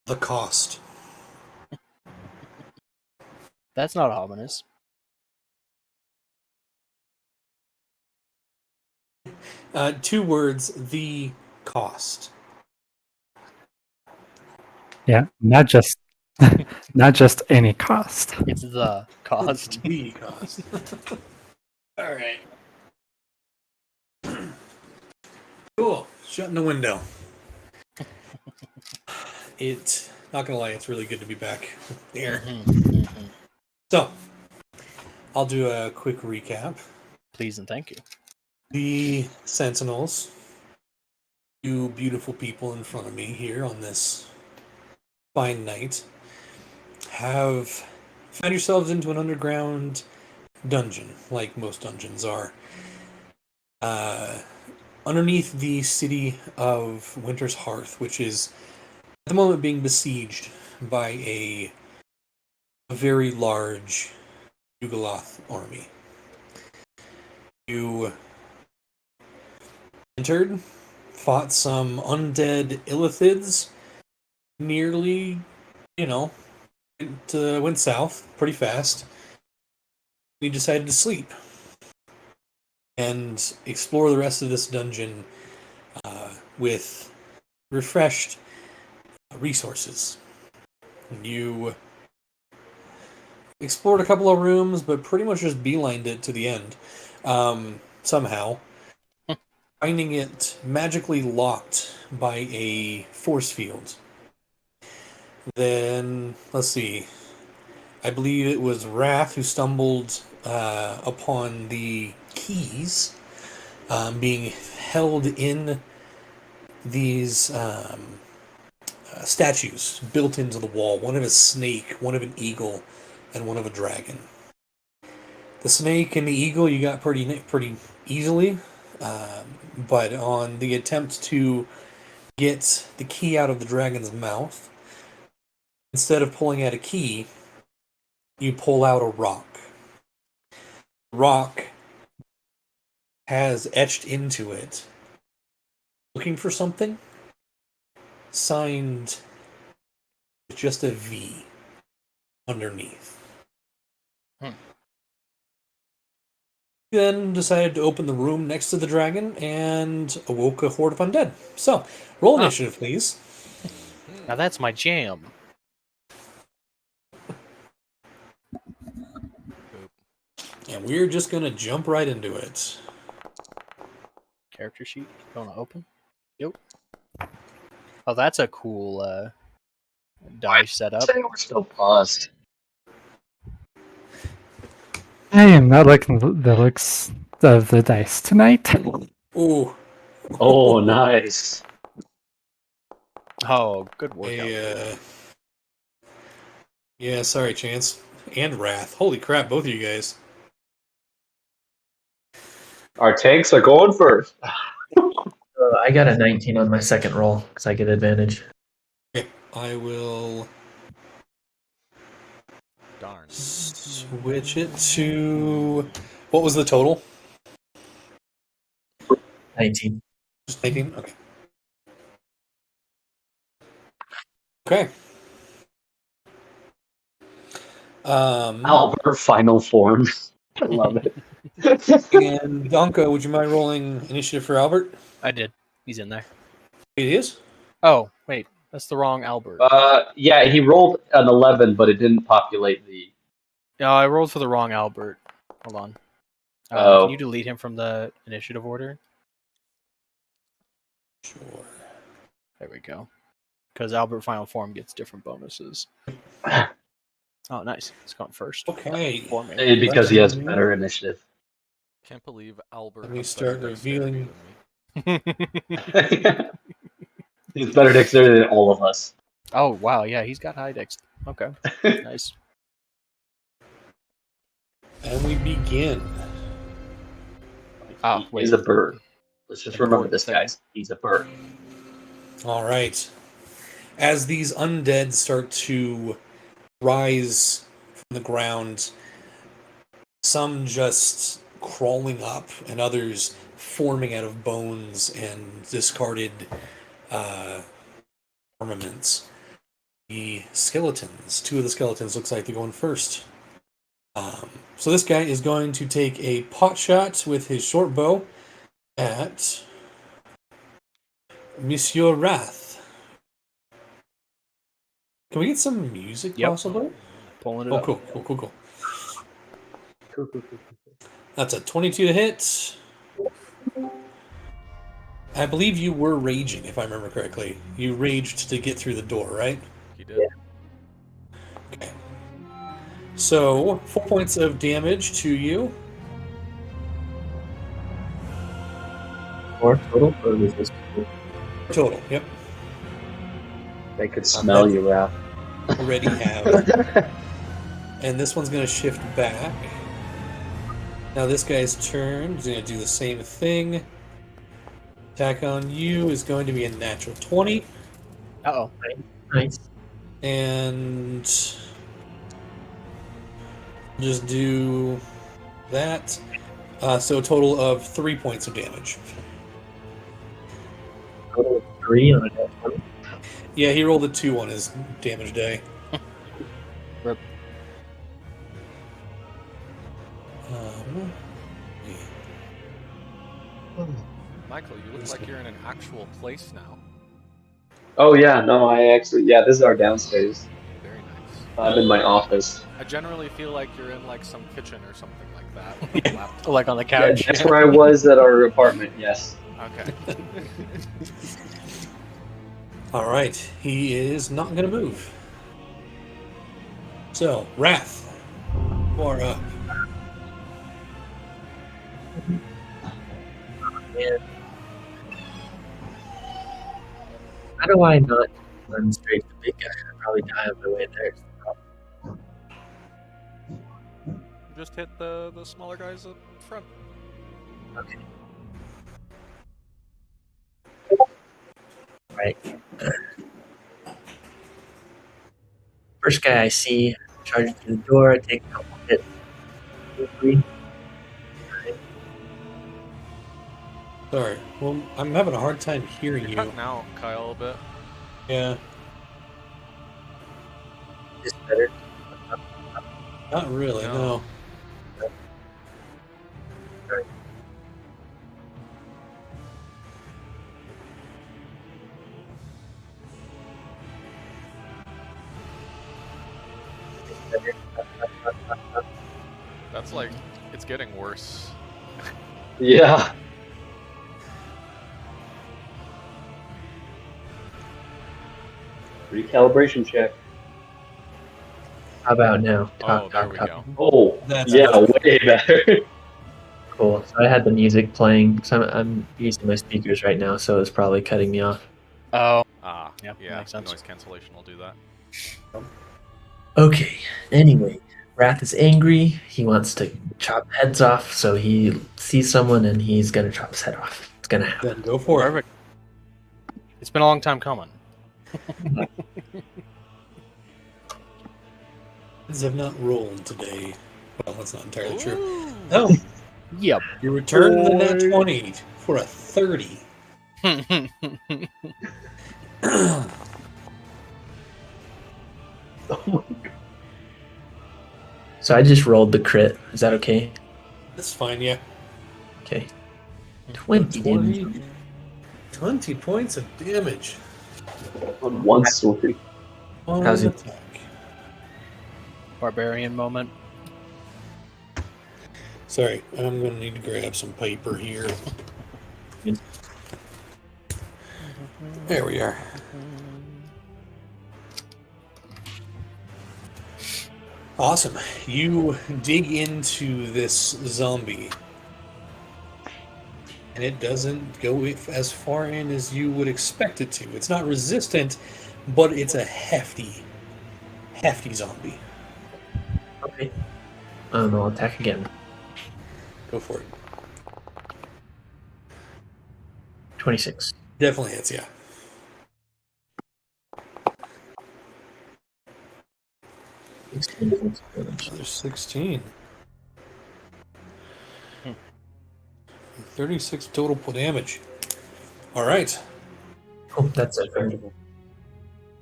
The cost. That's not ominous. Two words, the cost. Yeah, not just any cost. It's the cost. The cost. All right. Cool. Shutting the window. Not gonna lie, it's really good to be back there. So, I'll do a quick recap. Please and thank you. The Sentinels, you beautiful people in front of me here on this fine night, have found yourselves into an underground dungeon, like most dungeons are. Underneath the city of Winter's Hearth, which is at the moment being besieged by a very large Yugoloth army. You entered, fought some undead illithids, nearly, went south pretty fast. You decided to sleep and explore the rest of this dungeon with refreshed resources. You explored a couple of rooms, but pretty much just beelined it to the end. Somehow, finding it magically locked by a force field. Then, let's see. I believe it was Wrath who stumbled upon the keys being held in these statues built into the wall. One of a snake, one of an eagle, and one of a dragon. The snake and the eagle you got pretty easily, but on the attempt to get the key out of the dragon's mouth, instead of pulling out a key, you pull out a rock. The rock has etched into it, looking for something, signed with just a V underneath. Then decided to open the room next to the dragon and awoke a horde of undead. So, roll initiative, please. Now that's my jam. And we're just going to jump right into it. Character sheet. Going to open? Yep. Oh, that's a cool dice setup. We're still paused. I am not liking the looks of the dice tonight. Ooh. Oh, nice. Oh, good work. Yeah, sorry, Chance. And Wrath. Holy crap, both of you guys. Our tanks are going first. I got a 19 on my second roll because I get advantage. Okay, I will Darn. switch it to... What was the total? 19. Just 18? Okay. Okay. Albert final form. I love it. And Donka, would you mind rolling initiative for Albert? I did. He's in there. It is? Oh, wait. That's the wrong Albert. Yeah, he rolled an 11, but it didn't populate the... No, I rolled for the wrong Albert. Hold on. Oh. Can you delete him from the initiative order? Sure. There we go. Because Albert Final Form gets different bonuses. Oh, nice. It's going first. Okay. Because he has better initiative. Can't believe Albert. Let me has better start revealing. dexterity than me. He's better dexterity than all of us. Oh, wow. Yeah, he's got high dex. Okay. Nice. And we begin. Oh, wait. He's a bird. Let's just remember this, guys. He's a bird. All right. As these undead start to rise from the ground, some just crawling up and others forming out of bones and discarded armaments. The skeletons, 2 of the skeletons looks like they're going first. So this guy is going to take a pot shot with his short bow at Monsieur Wrath. Can we get some music possibly? Pulling it Oh, up. cool. That's a 22 to hit. I believe you were raging, if I remember correctly. You raged to get through the door, right? He did. Okay. So, 4 points of damage to you. 4 total, or was this 2? Total, yep. They could smell you, Raph. Already have. And this one's going to shift back. Now this guy's turn. He's going to do the same thing. Attack on you is going to be a natural 20. Uh-oh. Nice. And just do that. So a total of 3 points of damage. Total of 3 on a net 20. Yeah, he rolled a 2 on his damage die. Rip. Michael, you look like you're in an actual place now. Oh yeah, no, this is our downstairs. Very nice. I'm in my office. I generally feel like you're in like some kitchen or something like that. With a laptop. Like on the Yeah, couch. that's where I was at our apartment, yes. Okay. Alright, he is not going to move. So, Wrath, you are up. Man. How do I not run straight to the big guy? I'd probably die on my way there. Just hit the smaller guys up front. Okay. Right. First guy I see, charge through the door, take a couple hits. 3. Sorry. Well, I'm having a hard time hearing You're you. cutting out, Kyle, a bit. Yeah, Is better. not really, No. no. That's like, it's getting worse. Yeah. Recalibration check. How about now? Oh, there we go. Oh, That's yeah, better. way better. Cool. So I had the music playing. So I'm using my speakers right now, so it's probably cutting me off. Oh. Ah, Yeah, yeah, makes sense. noise cancellation will do that. Okay. Anyway, Wrath is angry. He wants to chop heads off, so he sees someone and he's gonna chop his head off. It's gonna happen. Then go for it. Perfect. It's been a long time coming. Kids have not rolled today. Well, that's not entirely true. Ooh. No, Yep. you return the net 20 for a 30. So I just rolled the crit. Is that okay? That's fine, yeah. Okay. 20 damage. 20 points of damage. On one sword. On How's it? attack. Barbarian moment. Sorry, I'm going to need to grab some paper here. There we are. Awesome. You dig into this zombie, and it doesn't go as far in as you would expect it to. It's not resistant, but it's a hefty zombie. Okay. I'll attack again. Go for it. 26. Definitely hits, yeah. Another 16. 36 total damage. All right. Oh, that's it. For me.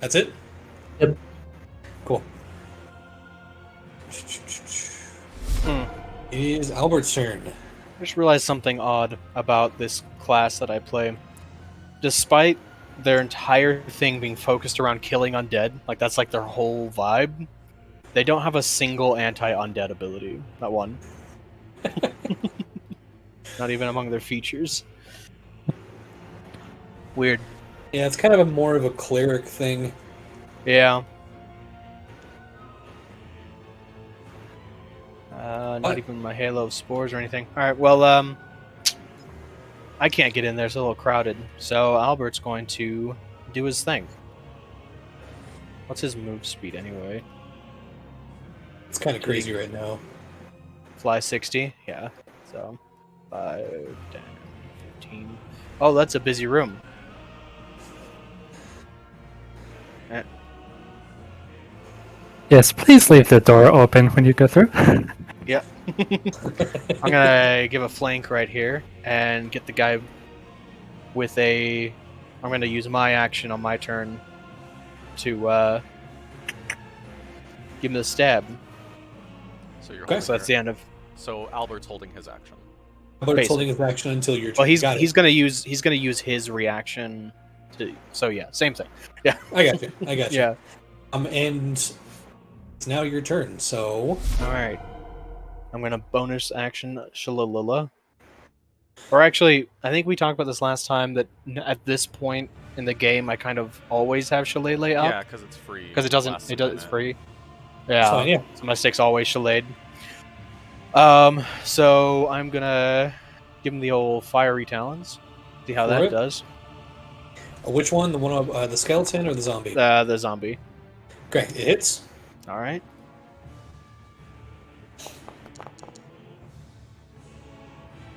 That's it? Yep. Cool. Hmm. It is Albert's turn. I just realized something odd about this class that I play. Despite their entire thing being focused around killing undead, like that's like their whole vibe, they don't have a single anti-undead ability. Not one. Not even among their features. Weird. Yeah, it's kind of more of a cleric thing. Yeah. What? Not even my Halo of Spores or anything. Alright, well, I can't get in there, it's a little crowded. So Albert's going to do his thing. What's his move speed anyway? It's kind of crazy right now. Fly 60? Yeah. So 5, 10, 15. Oh, that's a busy room. Yes, please leave the door open when you go through. Yeah. I'm gonna give a flank right here and get the guy with a. I'm gonna use my action on my turn to give him the stab. So you're Okay. holding So that's the end of. So Albert's holding his action. Albert's Basically. holding his action until your turn. Well, he's Got it. he's gonna use his reaction. To, so yeah, same thing. Yeah. I got you. I got you. Yeah. And it's now your turn. So All right. I'm gonna bonus action Shalalala. Or actually, I think we talked about this last time that at this point in the game, I kind of always have Shillelagh up. Yeah, because it's free. Because it doesn't. lasts It a does. It's minute. free. it's Yeah. fine, yeah. So my stick's always Shillelagh. So I'm gonna give him the old fiery talons. See how For that it? does. Which one? The one of the skeleton or the zombie? The zombie. Okay, it hits. All right.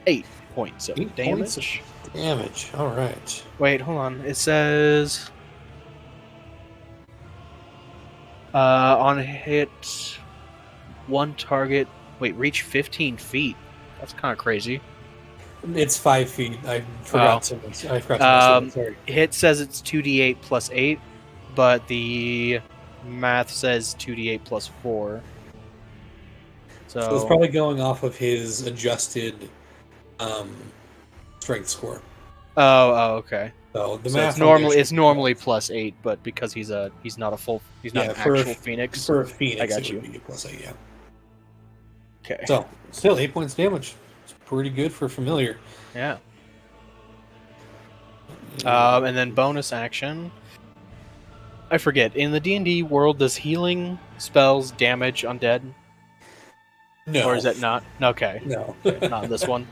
Eight points of 8 damage. points of damage. All right. Wait, hold on. It says on hit, one target. Wait, reach 15 feet. That's kind of crazy. It's 5 feet. I forgot to. I forgot to. Sorry. Hit says it's 2d8 plus 8, but the math says 2d8 plus 4. So it's probably going off of his adjusted strength score. Oh, okay. So the So math it's normally on it's normally plus 8, but because he's not a full he's not Yeah, an for a actual f- phoenix. for a phoenix, I got it you. would be a +8, yeah. Okay. So still 8 points damage. It's pretty good for familiar. Yeah. And then bonus action. I forget. In the D&D world, does healing spells damage undead, No. or is that not? Okay, No. not in this one.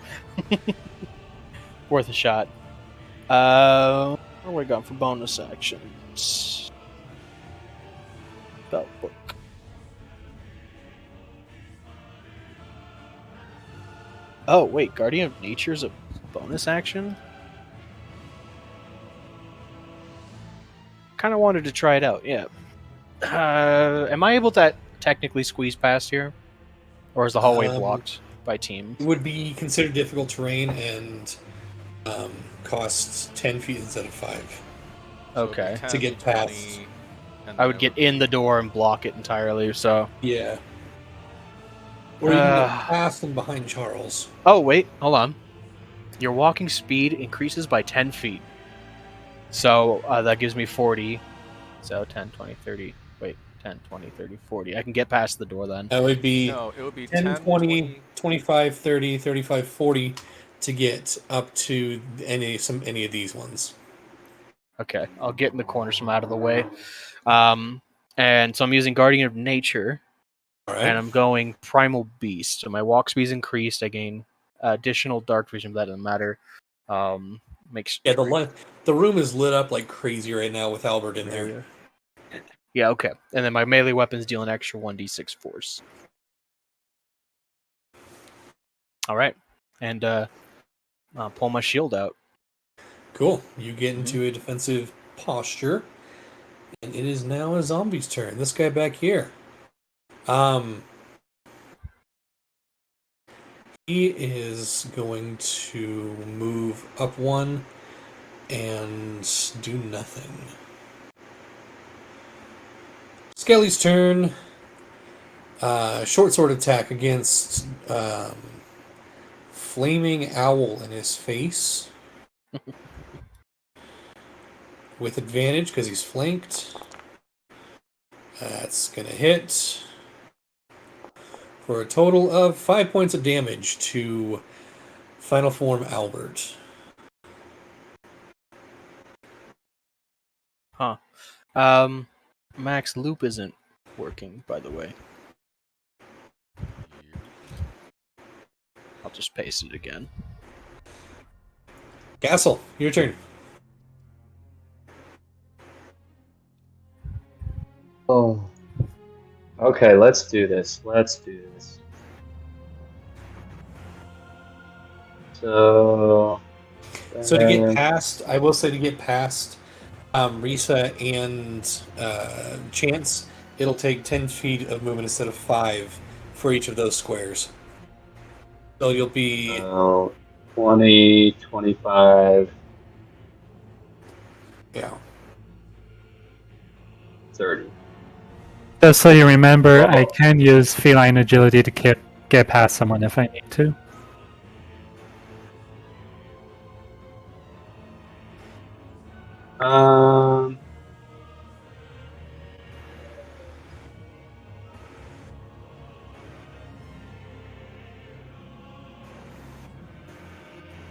Worth a shot. What do we got for bonus actions? Spell book. Oh wait, Guardian of Nature is a bonus action. Kind of wanted to try it out. Yeah. Am I able to technically squeeze past here, or is the hallway blocked by team? It would be considered difficult terrain and costs 10 feet instead of 5. So it'd be Okay. 10, To get 20, past. and I then would it get be- in the door and block it entirely. So. Yeah. Or you can go Uh, past and behind Charles. Oh wait, hold on. Your walking speed increases by 10 feet. So that gives me 40. So 10, 20, 30. Wait, 10, 20, 30, 40. I can get past the door then. That would be No, it would be 10, 10, 20, 25, 30, 35, 40 to get up to any of these ones. Okay, I'll get in the corners from out of the way. And so I'm using Guardian of Nature, All right. and I'm going Primal Beast. So my walk speed's increased. I gain additional dark vision, but that doesn't matter. Makes Yeah, the room is lit up like crazy right now with Albert in there. Yeah, okay. And then my melee weapons deal an extra 1d6 force. All right. And I'll pull my shield out. Cool. You get into a defensive posture, and it is now a zombie's turn. This guy back here. He is going to move up one and do nothing. Skelly's turn. Short sword attack against Flaming Owl in his face. With advantage because he's flanked. That's going to hit for a total of 5 points of damage to Final Form Albert. Huh. Max loop isn't working, by the way. I'll just paste it again. Castle, your turn. Oh. Okay, let's do this. So To get past, I will say to get past Risa and Chance, it'll take 10 feet of movement instead of 5 for each of those squares. So you'll be 20, 25, yeah. 30. Just so you remember, I can use feline agility to get past someone if I need to.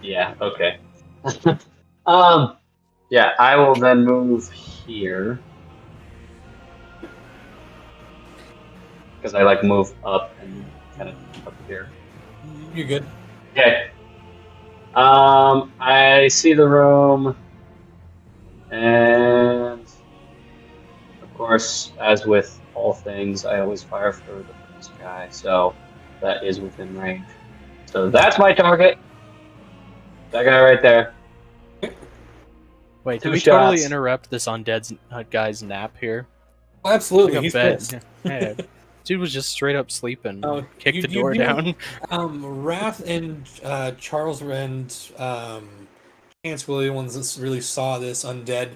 Yeah, okay. Yeah, I will then move here. Because I like move up and kind of up here. You're good. Okay. I see the room, and of course, as with all things, I always fire for the first guy, so that is within range. So that's my target. That guy right there. Wait, Two did we totally shots. interrupt this undead guy's nap here? Absolutely, Like a he's bed. pissed. Yeah. Dude was just straight up sleeping. Kicked you- the you door do- down. Wrath and Charles and Chance were the ones that really saw this undead.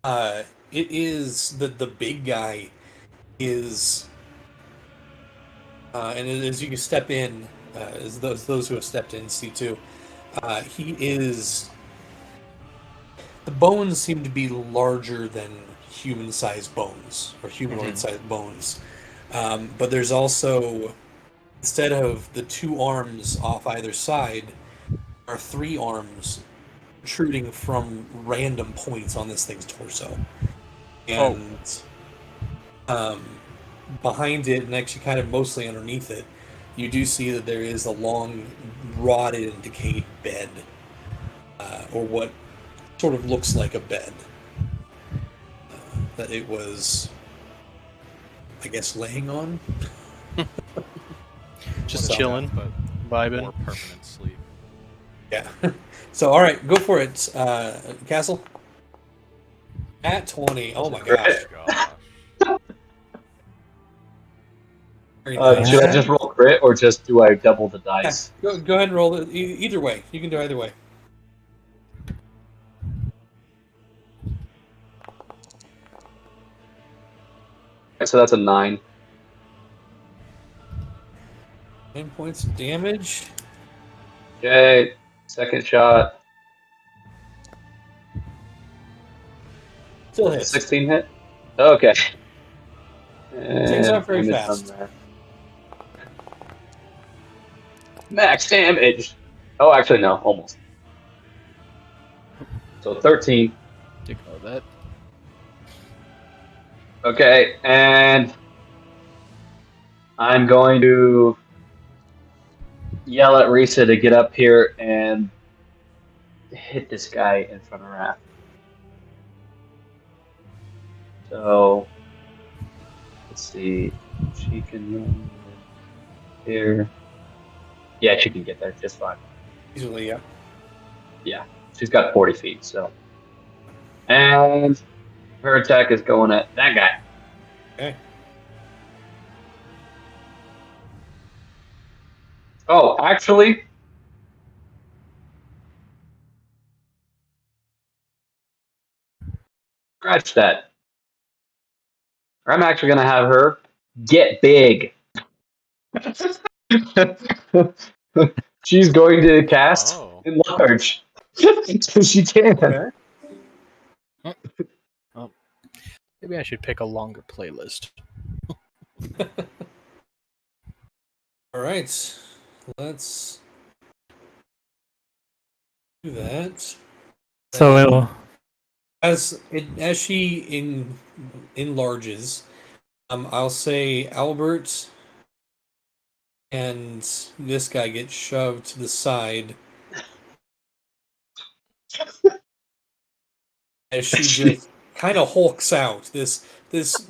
It is the big guy is, and as you can step in, as those who have stepped in see too, he is. The bones seem to be larger than human-sized bones or humanoid-sized bones, but there's also, instead of the 2 arms off either side, are 3 arms protruding from random points on this thing's torso. And behind it, and actually kind of mostly underneath it, you do see that there is a long, rotted and decayed bed, or what sort of looks like a bed. That it was, I guess, laying on. Just What is chilling, that, but vibing. more permanent sleep. Yeah. So, all right, go for it, Castle. At 20. Oh my gosh. Gosh. Very nice. Should I just roll crit, or just do I double the dice? Go ahead and roll it. Either way. You can do either way. So that's a 9. 9 points of damage. Okay, second shot. Still hits. 16 hit? Okay. Takes off very damage fast. on there. Max damage! Oh, actually, no, almost. So 13. Ignore that. Okay, and I'm going to yell at Risa to get up here and hit this guy in front of Wrath. So, let's see. She can run here. Yeah, she can get there just fine. Easily, yeah. Yeah, she's got 40 feet, so. And her attack is going at that guy. Okay. Oh, actually, scratch that. I'm actually gonna have her get big. She's going to cast Oh. enlarge. So she can. Okay. Oh, maybe I should pick a longer playlist. All right. Let's do that. So As she enlarges, I'll say Albert and this guy get shoved to the side as she just kind of hulks out. This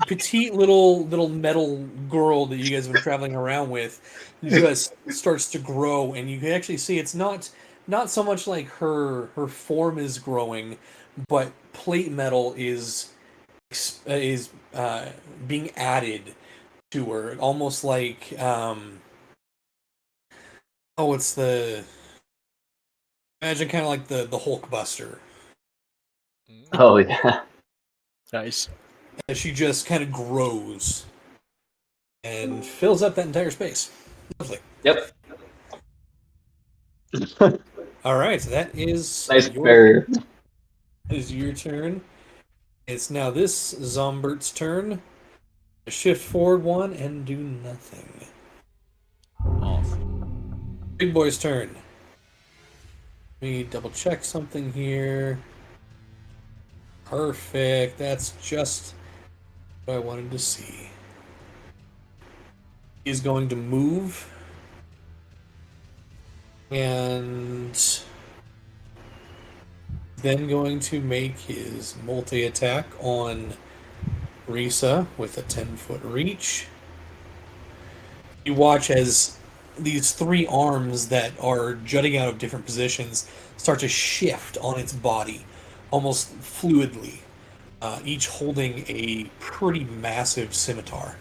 petite little metal girl that you guys have been traveling around with just starts to grow, and you can actually see it's not so much like her form is growing, but plate metal is being added to her, almost like it's the imagine kind of like the Hulk Buster, Oh yeah. Nice. as she just kind of grows and fills up that entire space. Lovely. Yep. All right, that is Nice barrier. your turn. It's now this Zombert's turn. Shift forward one and do nothing. Awesome. Big boy's turn. Let me double check something here. Perfect. That's just what I wanted to see. He's going to move. And then going to make his multi-attack on Risa with a 10-foot reach. You watch as these three arms that are jutting out of different positions start to shift on its body, almost fluidly, each holding a pretty massive scimitar.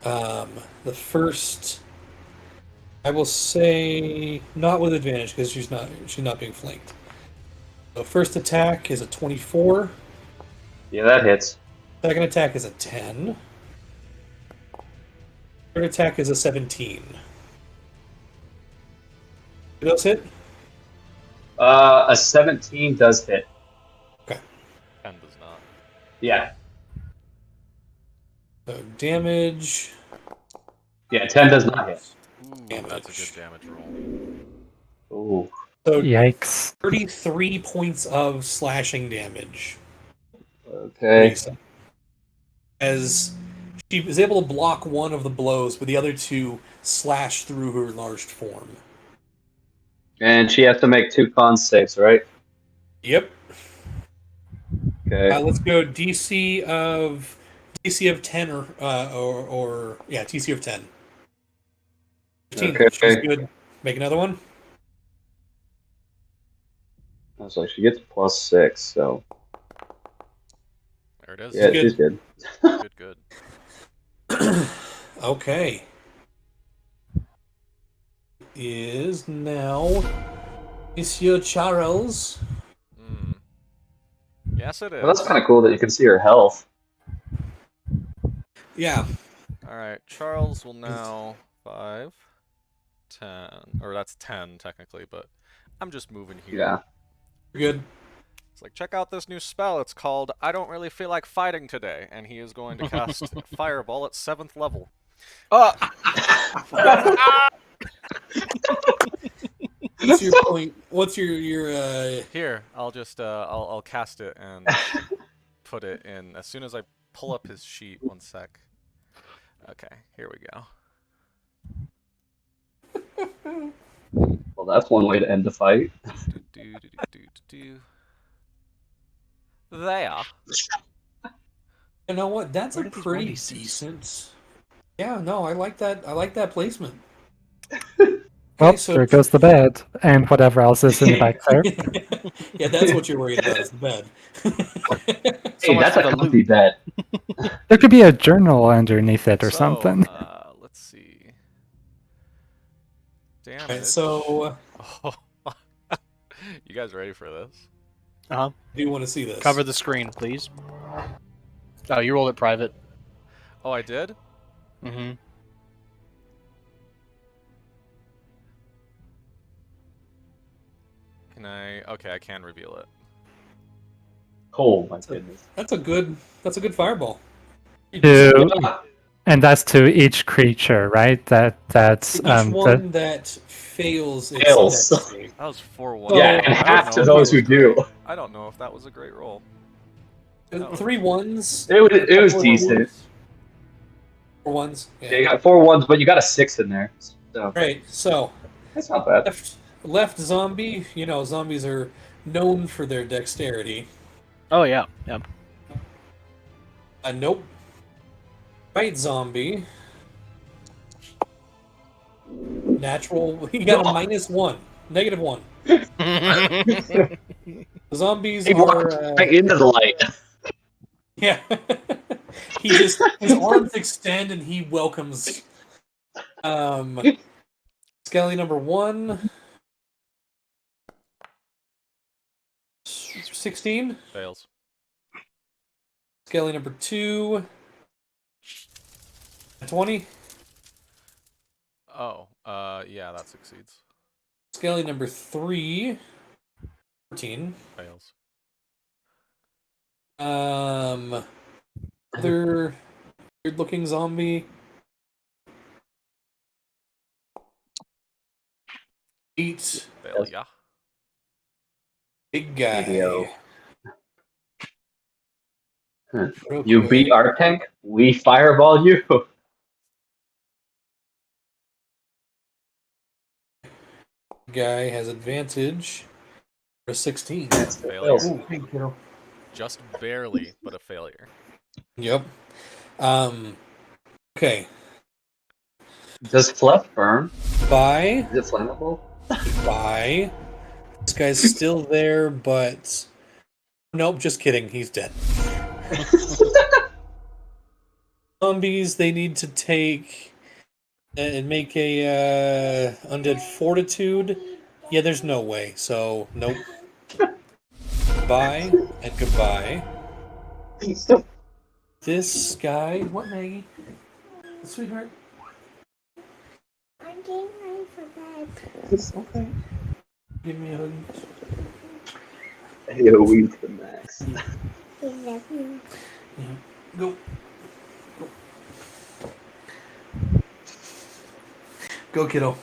The first, I will say, not with advantage because she's not being flanked. The first attack is a 24. Yeah, that hits. Second attack is a 10. Third attack is a 17. Do those hit? A 17 does hit. 10 does not. Yeah. So damage. Yeah, 10 does not hit. Ooh, Damage. that's a good damage roll. Ooh. So yikes. 33 points of slashing damage. Okay. As she is able to block one of the blows, but the other two slash through her enlarged form. And she has to make 2 con saves, right? Yep. Okay. Let's go DC of 10 or DC of 10. 15. Okay. She's good. Make another one. I was like, she gets +6, so There it is. yeah, good. she's good. Good. Okay. Is now Monsieur Charles. Yes, it is. Well, that's kind of cool that you can see her health. Yeah. Alright, Charles will now 5, 10, or that's 10 technically, but I'm just moving here. Yeah. Good. It's like, check out this new spell. It's called I Don't Really Feel Like Fighting Today, and he is going to cast Fireball at 7th level. What's your point? What's your Here, I'll just I'll cast it and put it in as soon as I pull up his sheet. 1 sec. Okay, here we go. Well, that's one way to end the fight. There. You know what? That's Where a did these pretty 1d6s? decent. Yeah, no, I like that. I like that placement. Well, so there goes the bed and whatever else is in the back there. yeah, that's what you're worried about is the bed. Hey, much that's for a the comfy bed. There could be a journal underneath it or something. Let's see. damage. so Oh. You guys ready for this? Uh-huh. do you want to see this? Cover the screen, please. Oh, you rolled it private. Oh, I did? Mm-hmm. Can I? Okay, I can reveal it. Oh my goodness. That's a good fireball. And that's to each creature, right? That's Each one that fails its Fails. dex save. That was 4-1. Yeah, and I don't half know to if those that who was do. great. I don't know if that was a great roll. 3 ones. It was Couple of decent. 4 ones. Yeah, Yeah. you got 4 1s, but you got a 6 in there. So Right. So that's not bad. left zombie. You know, zombies are known for their dexterity. Oh, yeah. Yeah. Nope. Right zombie. Natural. He got a -1, -1. Zombies He walked are. right into the light. Yeah. His arms extend and he welcomes. Skelly number 1. 16. Fails. Skelly number 2. 20. Oh, yeah, that succeeds. Skelly number 3. 14. Fails. Other weird looking zombie. 8. Fail, yeah. Big guy. Video. Real You quick. beat our tank, we fireball you. Guy has advantage for 16. Failure. Ooh, thank you. Just barely, but a failure. Yep. Okay. Does fluff burn? Bye. Is it flammable? Bye. This guy's still there, but nope, just kidding. He's dead. Zombies, they need to take and make a undead fortitude. Yeah, there's no way. So nope. Bye and goodbye. This guy, what, Maggie? Sweetheart. I'm getting ready for bed. Give me a hug. Yo, we to the max. I love you. Go. Go, kiddo.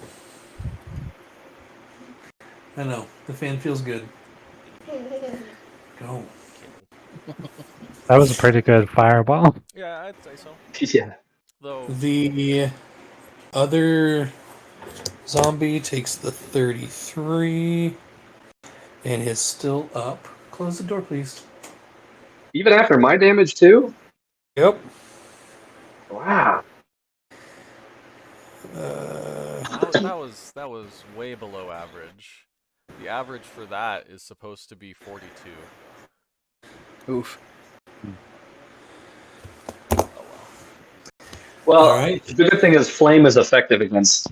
I know. The fan feels good. Go. That was a pretty good fireball. Yeah, I'd say so. Yeah. Though, The other zombie takes the 33 and is still up. Close the door, please. Even after my damage too? Yep. Wow. that was way below average. The average for that is supposed to be 42. Oof. Oh Well, All right. the good thing is flame is effective against,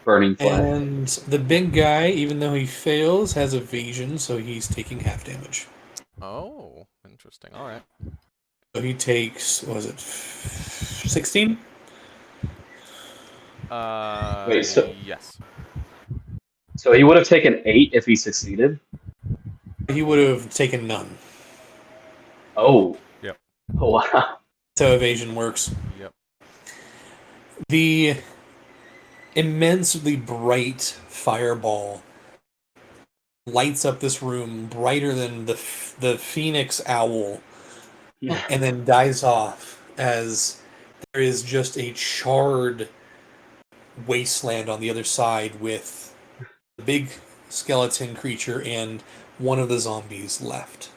burning flesh. And the big guy, even though he fails, has evasion, so he's taking half damage. well. Oh, interesting. All right. So he takes, what was it, 16? Wait, so- Yes. So he would have taken 8 if he succeeded? He would have taken none. Oh. Yep. Oh, wow. That's how evasion works. Yep. The immensely bright fireball lights up this room brighter than the phoenix owl, Yeah. and then dies off as there is just a charred wasteland on the other side with the big skeleton creature and one of the zombies left.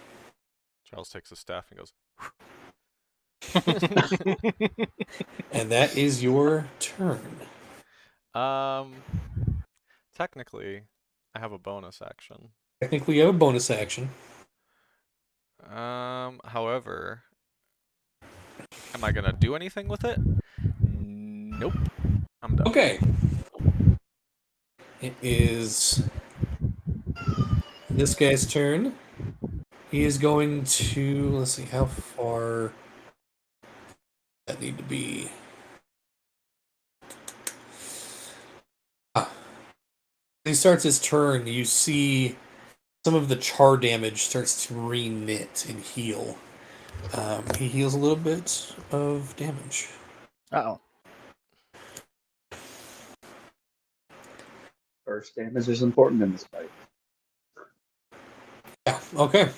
Charles takes his staff and goes. And that is your turn. Technically, I have a bonus action. Technically, you have a bonus action. However, am I gonna do anything with it? Nope. I'm done. Okay. it is this guy's turn. He is going to, let's see, how far that need to be. He starts his turn, you see some of the char damage starts to re-knit and heal. He heals a little bit of damage. Uh-oh. First damage is important in this fight. Yeah, okay.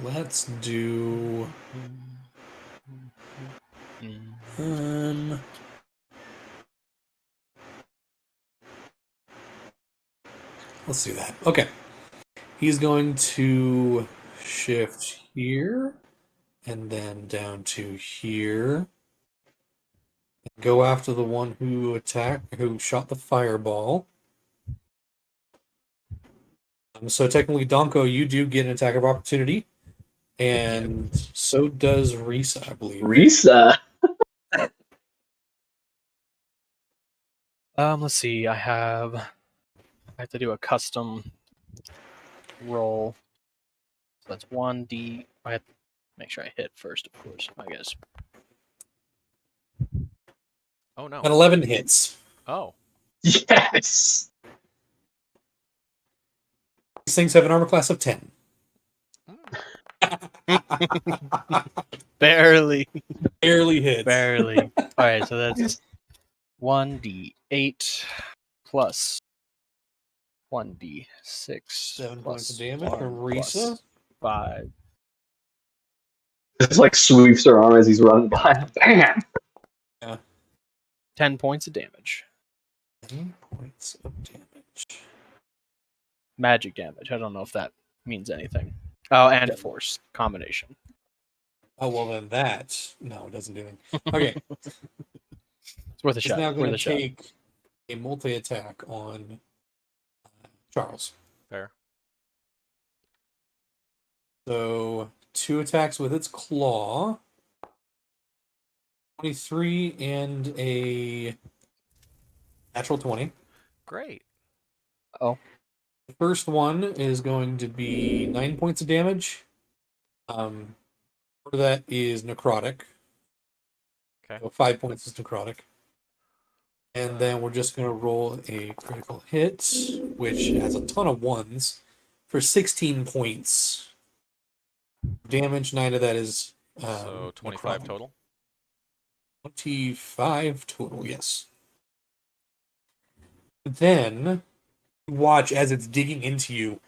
Let's do... let's do that. Okay. He's going to shift here and then down to here. Go after the one who shot the fireball. So technically, Donko, you do get an attack of opportunity. And so does Risa, I believe. Risa? Let's see. I have to do a custom roll. So that's 1d. I have to make sure I hit first, of course. I guess. Oh no. An 11 hits. Oh. Yes! These things have an armor class of 10. Barely. Barely hits. Barely. Alright, so that's 1d8 plus 1d6. 7 plus points of damage from 1 plus Risa. 5. Just like sweeps her arm as he's running by. Bam! 10 points of damage. 10 points of damage. Magic damage. I don't know if that means anything. Oh, and force combination. Oh, well, then that... No, it doesn't do anything. Okay. It's worth a He's shot. now going Worth to a shot. take a multi-attack on Charles. Fair. So, 2 attacks with its claw. 23 and a natural 20. Great. Oh. The first one is going to be 9 points of damage. Part of that is necrotic. Okay. So 5 points is necrotic. And then we're just going to roll a critical hit, which has a ton of ones, for 16 points. Damage, 9 of that is So 25 necrotic. total. 25 total, yes. Then, watch as it's digging into you,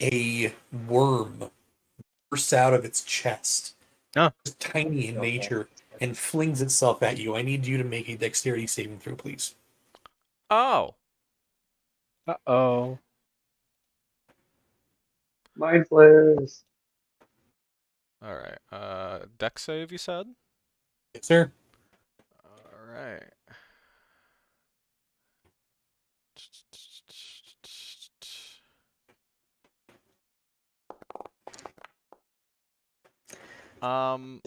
a worm bursts out of its chest. Oh. It's tiny in nature and flings itself at you. I need you to make a dexterity saving throw, please. Oh. Uh-oh. Mind flares. All right. Dex save, you said? Yes, sir. All right.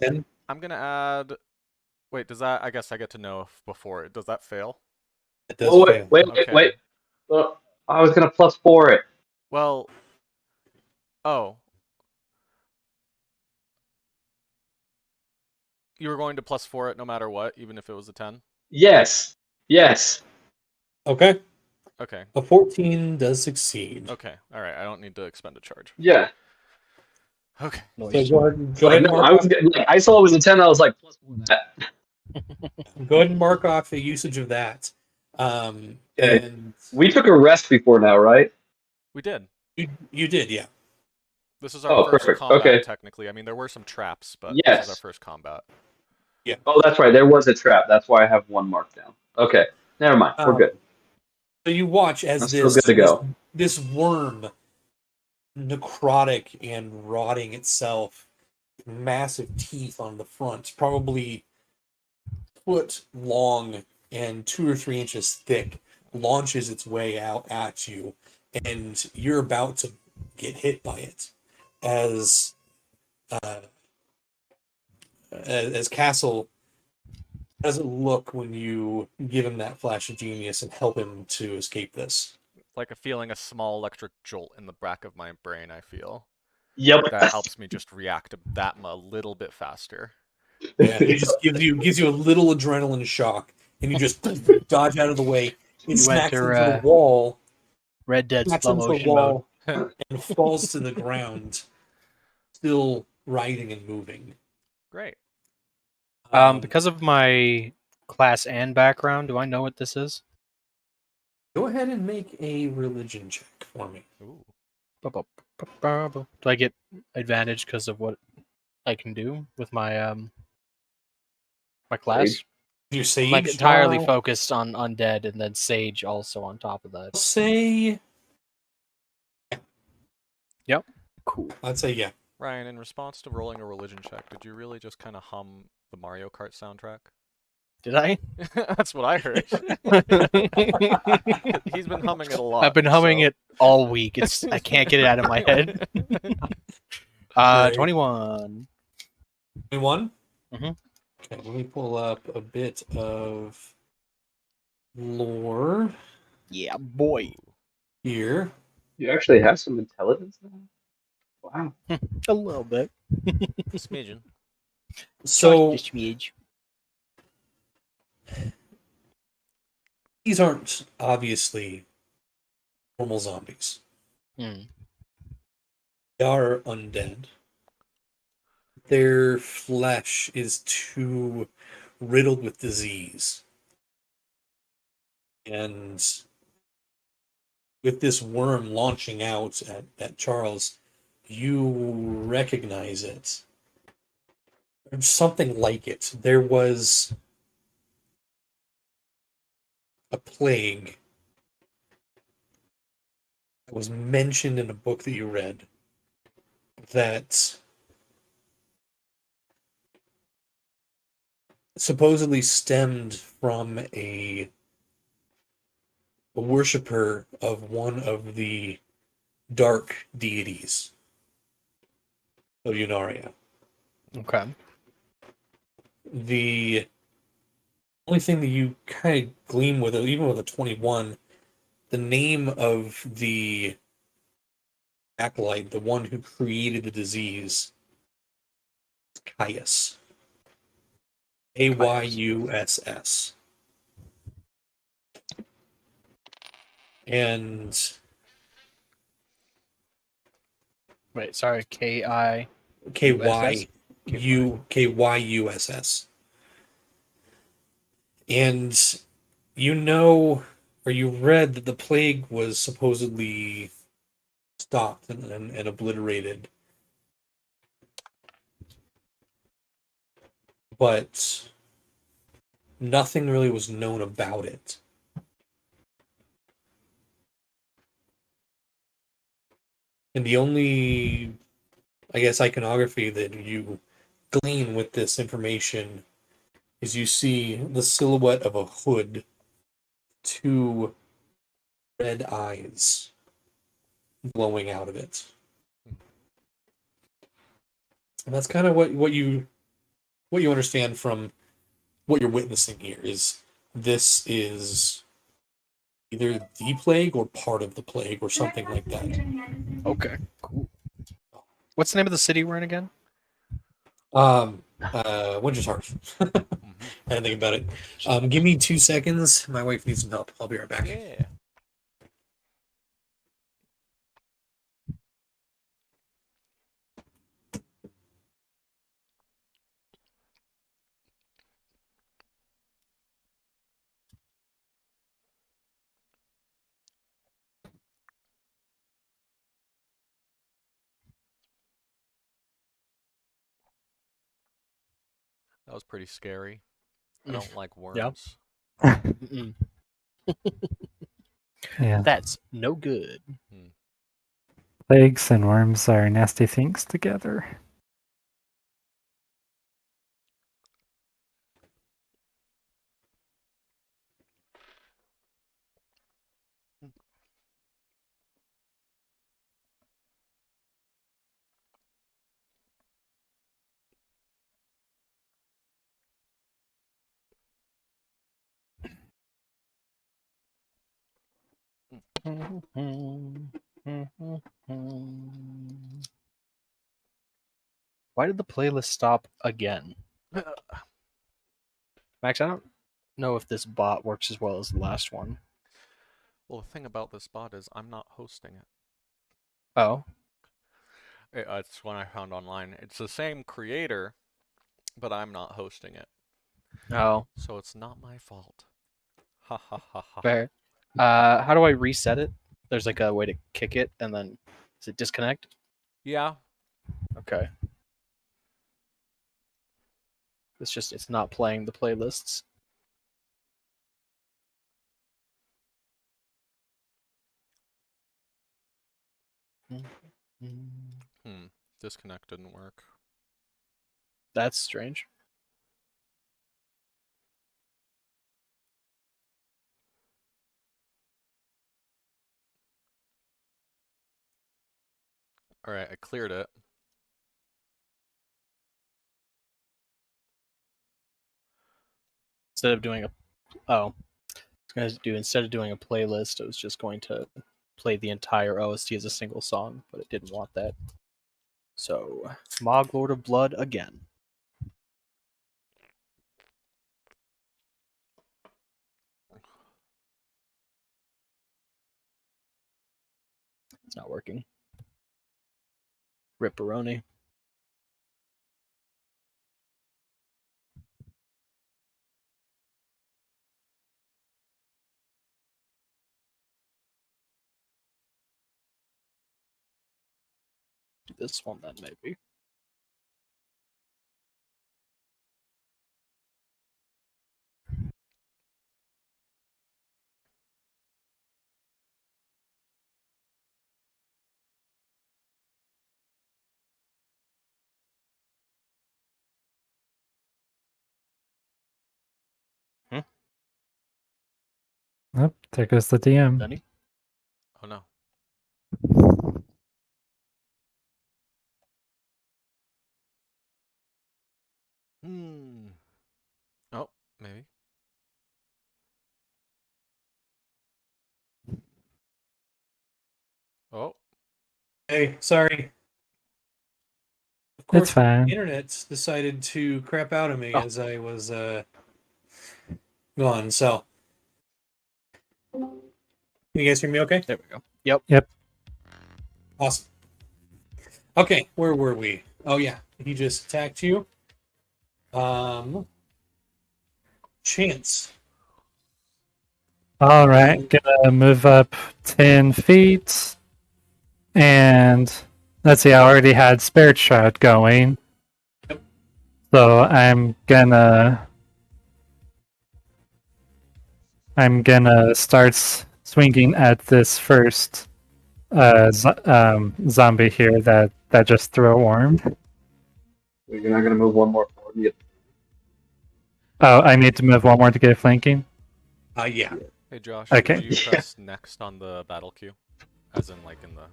Ten. I'm gonna add. Wait, does that? I guess I get to know before. Does that fail? It does Oh, fail. Okay. Well, I was gonna +4 it. Well. Oh. You were going to +4 it no matter what, even if it was a 10? Yes. Yes. Okay. Okay. A 14 does succeed. Okay. All right. I don't need to expend a charge. Yeah. Okay. So go ahead and No, mark I was off, like, I saw it was a 10. I was like, +1 that. go ahead and mark off the usage of that. Okay. And We took a rest before now, right? We did. you did, yeah. This is our first perfect. combat, Okay. technically. I mean, there were some traps, but Yes. this is our first combat. Oh, that's right. There was a trap. That's why I have 1 marked down. Okay. Never mind. We're good. So you watch as I'm still good to go. this worm, necrotic and rotting itself, massive teeth on the front, probably foot long and 2 or 3 inches thick, launches its way out at you, and you're about to get hit by it as Castle How does it look when you give him that flash of genius and help him to escape this? Like feeling a small electric jolt in the back of my brain, I feel. Yep. That helps me just react to that a little bit faster. Yeah, he just gives you a little adrenaline shock, and you just dodge out of the way. It You smacks enter, into the wall, Red Dead smacks slow into the motion mode. wall, and falls to the ground, still writhing and moving. Great. Because of my class and background, do I know what this is? Go ahead and make a religion check for me. Ooh. Do I get advantage because of what I can do with my my class? Sage. Your I'm sage, like entirely focused on undead, and then sage also on top of that. I'll say, Cool. I'd say yeah. Ryan, in response to rolling a religion check, did you really just kind of hum the Mario Kart soundtrack? Did I? That's what I heard. He's been humming it a lot. I've been humming so- it all week. I can't get it out of my head. Great. 21. 21? Mhm. Okay, let me pull up a bit of lore Yeah, boy. here. You actually have some intelligence now? Wow. A little bit. Smidgen. So Just a smidge. these aren't obviously normal zombies. Hmm. They are undead. Their flesh is too riddled with disease. And with this worm launching out at Charles, you recognize it. There's something like it. There was a plague that was mentioned in a book that you read that supposedly stemmed from a worshiper of one of the dark deities of Unaria. Okay. The only thing that you kind of glean with it, even with a 21, the name of the acolyte, the one who created the disease, is Caius. Ayuss. And Wait, sorry. K-I... Kyuss. And you know, or you read that the plague was supposedly stopped and obliterated, but nothing really was known about it. And the only, I guess, iconography that you glean with this information is you see the silhouette of a hood, two red eyes glowing out of it. And that's kind of what you understand from what you're witnessing here is this is either the plague or part of the plague or something like that. Okay, cool. What's the name of the city we're in again? Winter's Heart. Mhm. I didn't think about it. Give me 2 seconds. My wife needs some help. I'll be right back. Yeah. That was pretty scary. I don't like worms. Mm-mm. Yeah. That's no good. Plagues and worms are nasty things together. Why did the playlist stop again? Max, I don't know if this bot works as well as the last one. Well, the thing about this bot is I'm not hosting it. Oh, It's one I found online. It's the same creator, but I'm not hosting it. oh, So it's not my fault. Ha ha ha ha. fair. How do I reset it? There's like a way to kick it, and then does it disconnect? Yeah. Okay. It's not playing the playlists. Disconnect didn't work. That's strange. Alright, I cleared it. Instead of doing instead of doing a playlist, I was just going to play the entire OST as a single song, but it didn't want that. So, Mog Lord of Blood again. It's not working. Ripperoni. This one then, maybe. Oh, there goes the DM. Danny? Oh no. Oh, maybe. Oh. Hey, sorry. Of It's course, fine. the internet decided to crap out of me Oh. as I was gone. So, can you guys hear me okay? There we go. Yep. Yep. Awesome. Okay, where were we? Oh yeah, he just attacked you. Chance. All right, gonna move up 10 feet. And let's see, I already had Spirit Shroud going. Yep. So I'm gonna start swinging at this first zombie here that just threw a worm. You're not gonna move one more forward. You get Oh, I need to move one more to get flanking. Yeah. Hey Josh, Okay. did you press next on the battle queue? As in like in the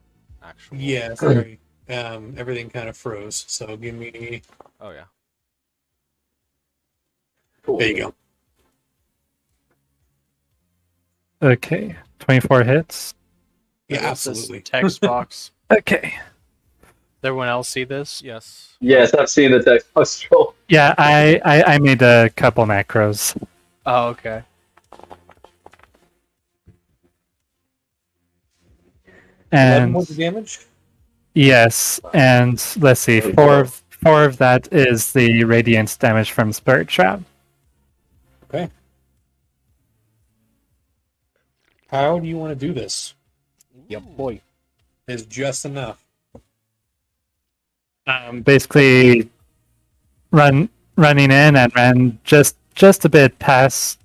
actual Yeah, sorry. Everything kind of froze. So give me. Oh yeah. There you go. Okay, 24 hits. Yeah, What's this absolutely. text box. Okay. Does everyone else see this? Yes. Yes, I've seen the text box roll. Yeah, I made a couple macros. Oh, okay. Eleven And points of damage. yes, and let's see, four of that is the radiant damage from Spirit Trap. Okay. How do you want to do this? Yep, boy. Is just enough. Basically, running in and ran just a bit past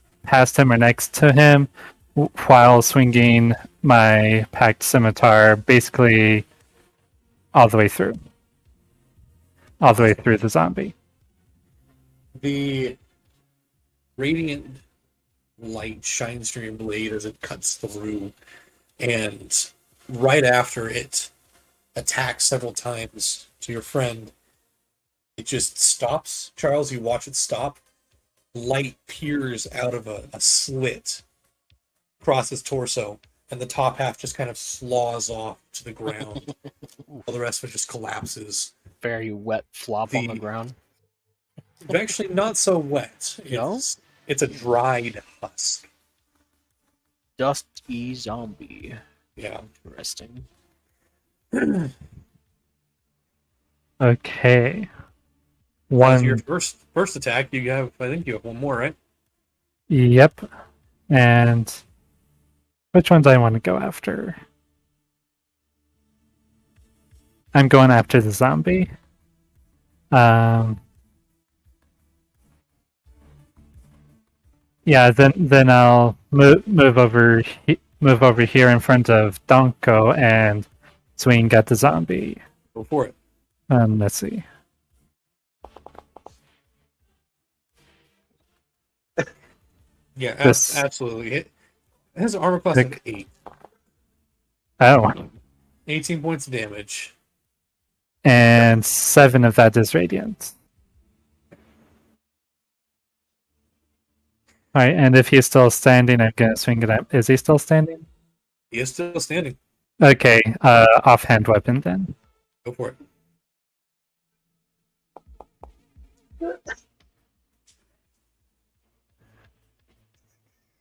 him or next to him, while swinging my packed scimitar, basically all the way through the zombie. The radiant light shines from your blade as it cuts through, and right after it attacks several times to your friend, it just stops. Charles, you watch it stop. Light peers out of a slit across his torso, and the top half just kind of slaws off to the ground, while the rest of it just collapses. Very wet flop on the The- ground. It's actually not so wet. No? It's a dried husk. Dusty zombie. Yeah. Interesting. Okay. As your One. first attack, I think you have one more, right? Yep. And which one do I want to go after? I'm going after the zombie. Yeah, then I'll move over here in front of Donko and swing at the zombie. Go for it. Let's see. Yeah, This- absolutely. It has an armor class of 8. Oh, 18 points of damage. and 7 of that is radiant. All right, and if he's still standing, I'm gonna swing it up. Is he still standing? He is still standing. Okay, offhand weapon then. Go for it.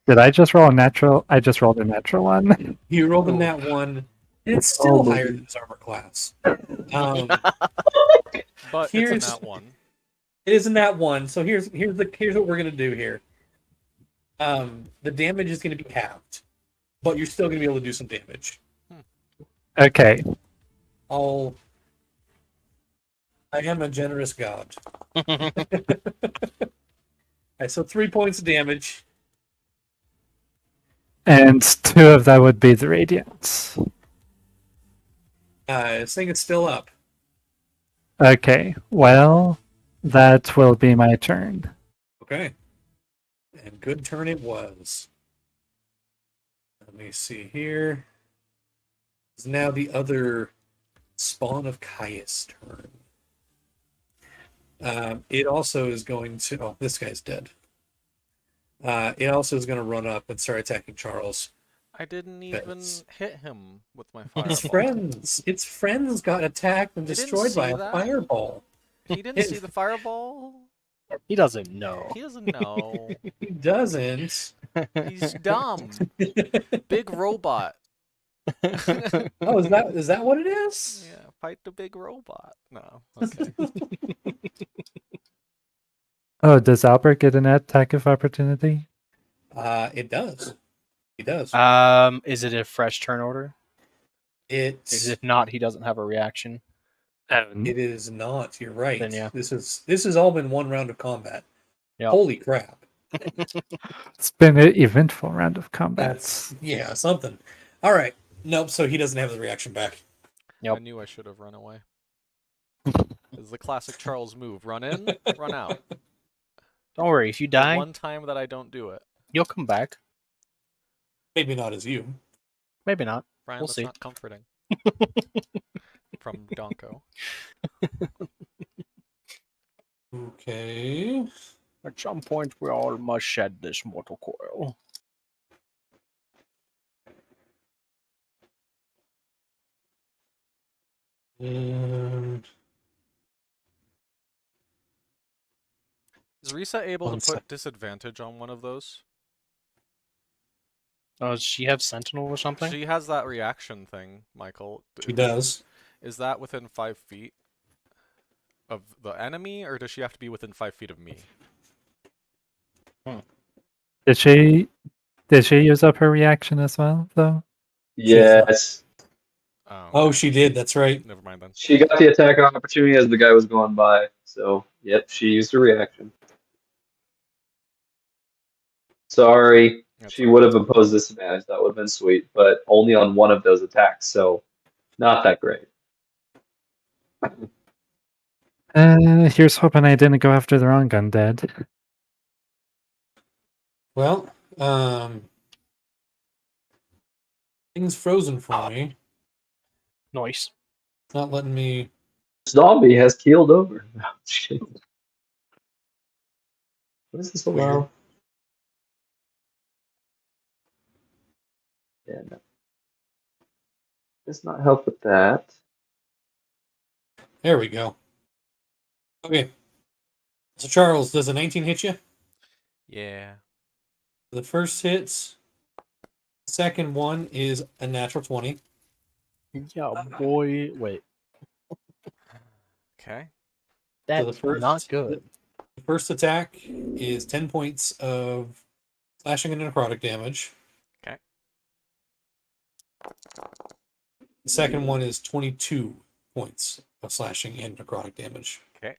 Did I just roll a natural? I just rolled a natural one. You rolled in that one, and it's still higher than his armor class. But Here's- it's in that one. It isn't that one. So here's what we're gonna do here. The damage is gonna be halved, but you're still gonna be able to do some damage. Okay, I am a generous god. Alright, so 3 points of damage. and 2 of that would be the radiance. This thing is still up. Okay, well, that will be my turn. Okay. And good turn it was. Let me see here. It's now the other Spawn of Caius turn. It also is going to. Oh, this guy's dead. It also is going to run up and start attacking Charles. I didn't even Yes. hit him with my Its fireball. friends. Its friends got attacked and I didn't destroyed by see a that. fireball. He didn't see the fireball. He doesn't know. He doesn't know. He doesn't. He's dumb. Big robot. Oh, is that what it is? Yeah, fight the big robot. No. Okay. Oh, does Albert get an attack of opportunity? It does. He does. Is it a fresh turn order? It's If not, he doesn't have a reaction. It is not. You're right. Then, yeah. This has all been one round of combat. Yep. Holy crap! It's been an eventful round of combat. That's something. All right. Nope. So he doesn't have the reaction back. Yep. I knew I should have run away. It's the classic Charles move. Run in, run out. Don't worry, if you The die, one time that I don't do it. you'll come back. Maybe not as you. Maybe not. Brian, We'll that's see. not comforting. From Donko. Okay. At some point, we all must shed this mortal coil. And Is Risa able One to put sec. disadvantage on one of those? Oh, does she have Sentinel or something? She has that reaction thing, Michael. she does. Is that within 5 feet of the enemy, or does she have to be within 5 feet of me? Did she use up her reaction as well, though? Yes. Oh, she did. That's right. Never mind then. She got the attack opportunity as the guy was going by. So, yep, she used her reaction. Sorry. That's She all would right. have imposed disadvantage. That would have been sweet, but only on one of those attacks, so not that great. Here's hoping I didn't go after the wrong undead. Well, things frozen for me. Nice. It's not letting me. Zombie has keeled over. No, shit. What is this over here? Well, Yeah, no. does not help with that. There we go. Okay. So Charles, does a 19 hit you? Yeah. The first hits. The second one is a natural 20. Yeah, boy. Wait, Okay. that's the first, not good. The first attack is 10 points of slashing and necrotic damage. Okay. The second one is 22 points of slashing and necrotic damage. Okay.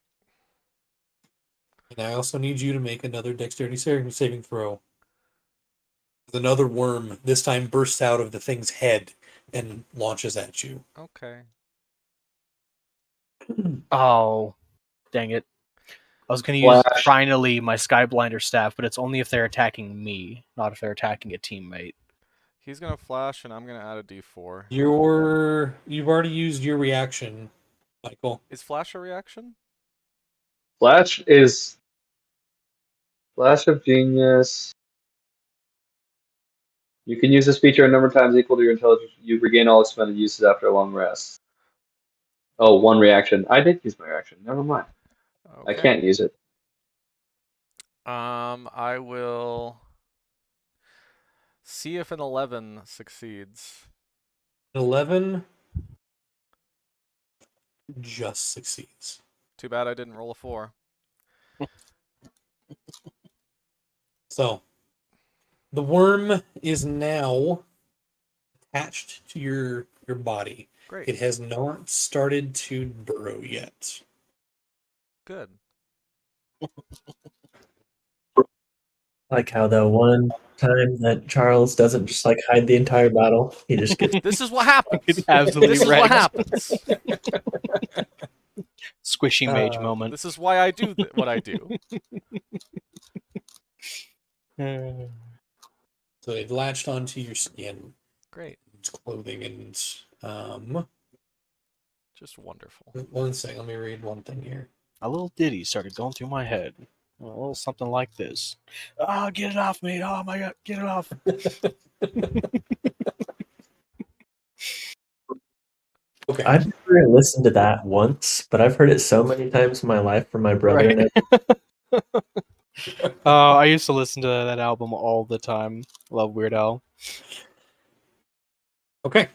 And I also need you to make another dexterity saving throw. Another worm, this time bursts out of the thing's head and launches at you. Okay. Oh, dang it! I was gonna use Flash. finally my Skyblinder staff, but it's only if they're attacking me, not if they're attacking a teammate. He's gonna flash, and I'm gonna add a D4. You've already used your reaction, Michael. Is flash a reaction? Flash is Flash of Genius. You can use this feature a number of times equal to your intelligence. You regain all expended uses after a long rest. Oh, one reaction. I did use my reaction. Never mind. Okay. I can't use it. I will see if an 11 succeeds. 11 just succeeds. Too bad I didn't roll a 4. So, the worm is now attached to your body. Great. It has not started to burrow yet. Good. Like how the one time that Charles doesn't just like hide the entire battle, he just gets. This is what happens. It's absolutely This is wrecked. what happens. Squishy mage moment. This is why I do what I do. So it latched onto your skin, Great. its clothing, and Just wonderful. one second, let me read one thing here. A little ditty started going through my head. A little something like this. Oh, get it off me. Oh my god, get it off. Okay. I've never listened to that once, but I've heard it so many times in my life from my brother. Right. And I used to listen to that album all the time. Love Weird Al. Okay.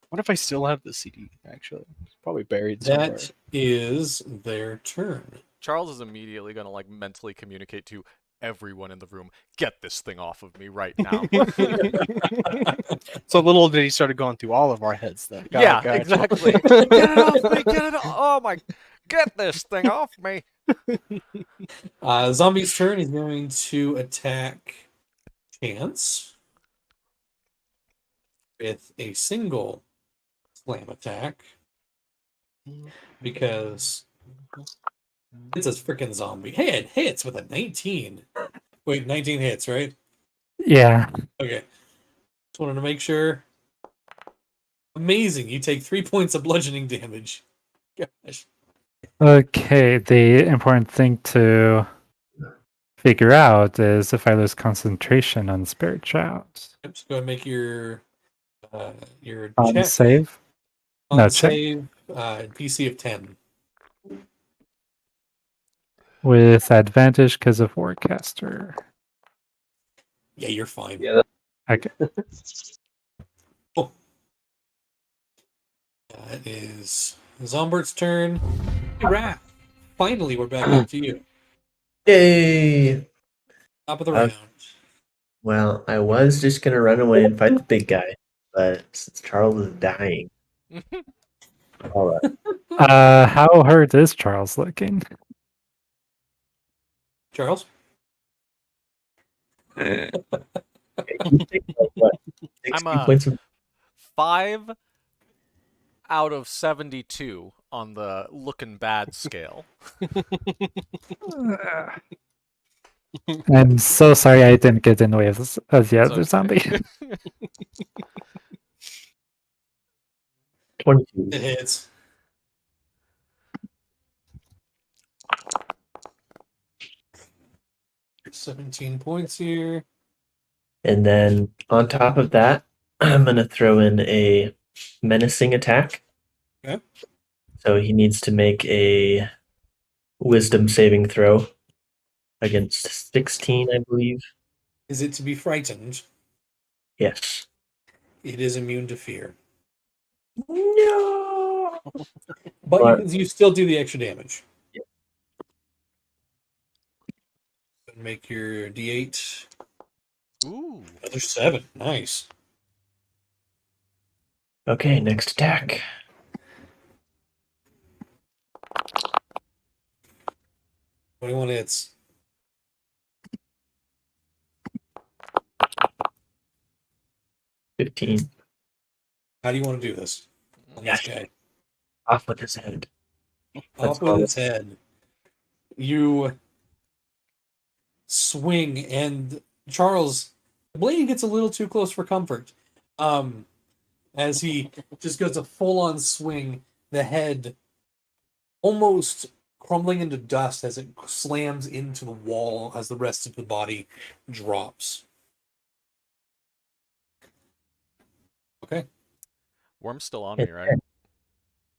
What if I still have the CD, actually? It's probably buried somewhere. That is their turn. Charles is immediately going to like mentally communicate to everyone in the room, get this thing off of me right now. So little did he started going through all of our heads then. Got it. Exactly. Get it off me, get it off. Oh my, get this thing off me. Zombie's turn. He's going to attack Chance with a single slam attack because it's a freaking zombie. Hey, it hits with a 19. Wait, 19 hits, right? Yeah. Okay. Just wanted to make sure. Amazing. You take 3 points of bludgeoning damage. Gosh. Okay, the important thing to figure out is if I lose concentration on Spirit Shout. Yep, so go ahead and make your On check. save? On No, check. save, PC of 10. With advantage because of Warcaster. Yeah, you're fine. Yeah. Okay. Cool. That is Zombert's turn. Hey, Raph. Finally, we're back up to you. yay! Top of the round. Well, I was just gonna run away and fight the big guy, but since Charles is dying, all right. How hurt is Charles looking? Charles? You take, like, what, 60 I'm a- points of 5 out of 72 on the looking bad scale. I'm so sorry I didn't get in the way of the It's other okay. zombie. 22. It hits. $17 points here. And then on top of that, I'm gonna throw in a Menacing Attack. Okay. So he needs to make a Wisdom saving throw against 16, I believe. Is it to be frightened? Yes. It is immune to fear. No. But But- you still do the extra damage. Yeah. Make your D8. Ooh. Another 7. Nice. Okay, next attack. 21 hits. $15. How do you want to do this on this Yes. guy? Off with his head. Let's Off with go. its head. You swing, and Charles, the blade gets a little too close for comfort. As he just goes a full-on swing, the head almost crumbling into dust as it slams into the wall as the rest of the body drops. Okay. Worm's still on me, right?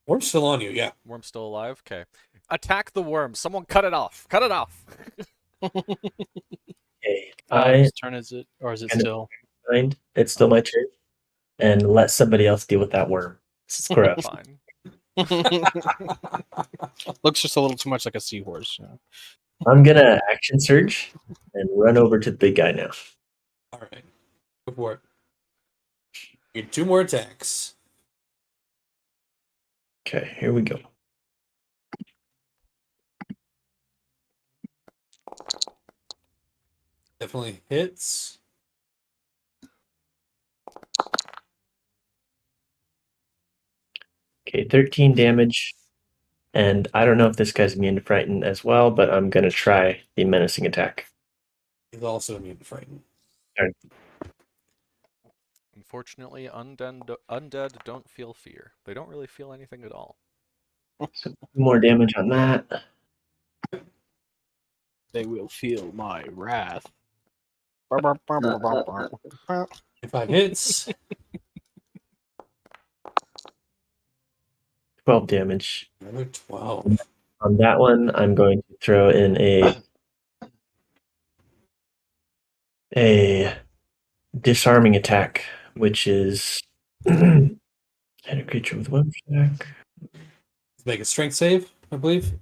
Worm's still on you, yeah. Worm's still alive? Okay. Attack the worm. Someone cut it off. Cut it off. Okay, Whose turn is it? Or is it And- still? it's still my turn. And let somebody else deal with that worm. This is gross. Fine. Looks just a little too much like a seahorse. You know? I'm gonna action surge and run over to the big guy now. All right. Go for it. You get 2 more attacks. Okay, here we go. Definitely hits. Okay, 13 damage. And I don't know if this guy's immune to frighten as well, but I'm gonna try the menacing attack. He's also immune to frighten. Unfortunately, undead don't feel fear. They don't really feel anything at all. More damage on that. They will feel my wrath. 5 hits. 12 damage. Another 12. On that one, I'm going to throw in a disarming attack, which is hit a creature with one attack. Let's make a strength save, I believe.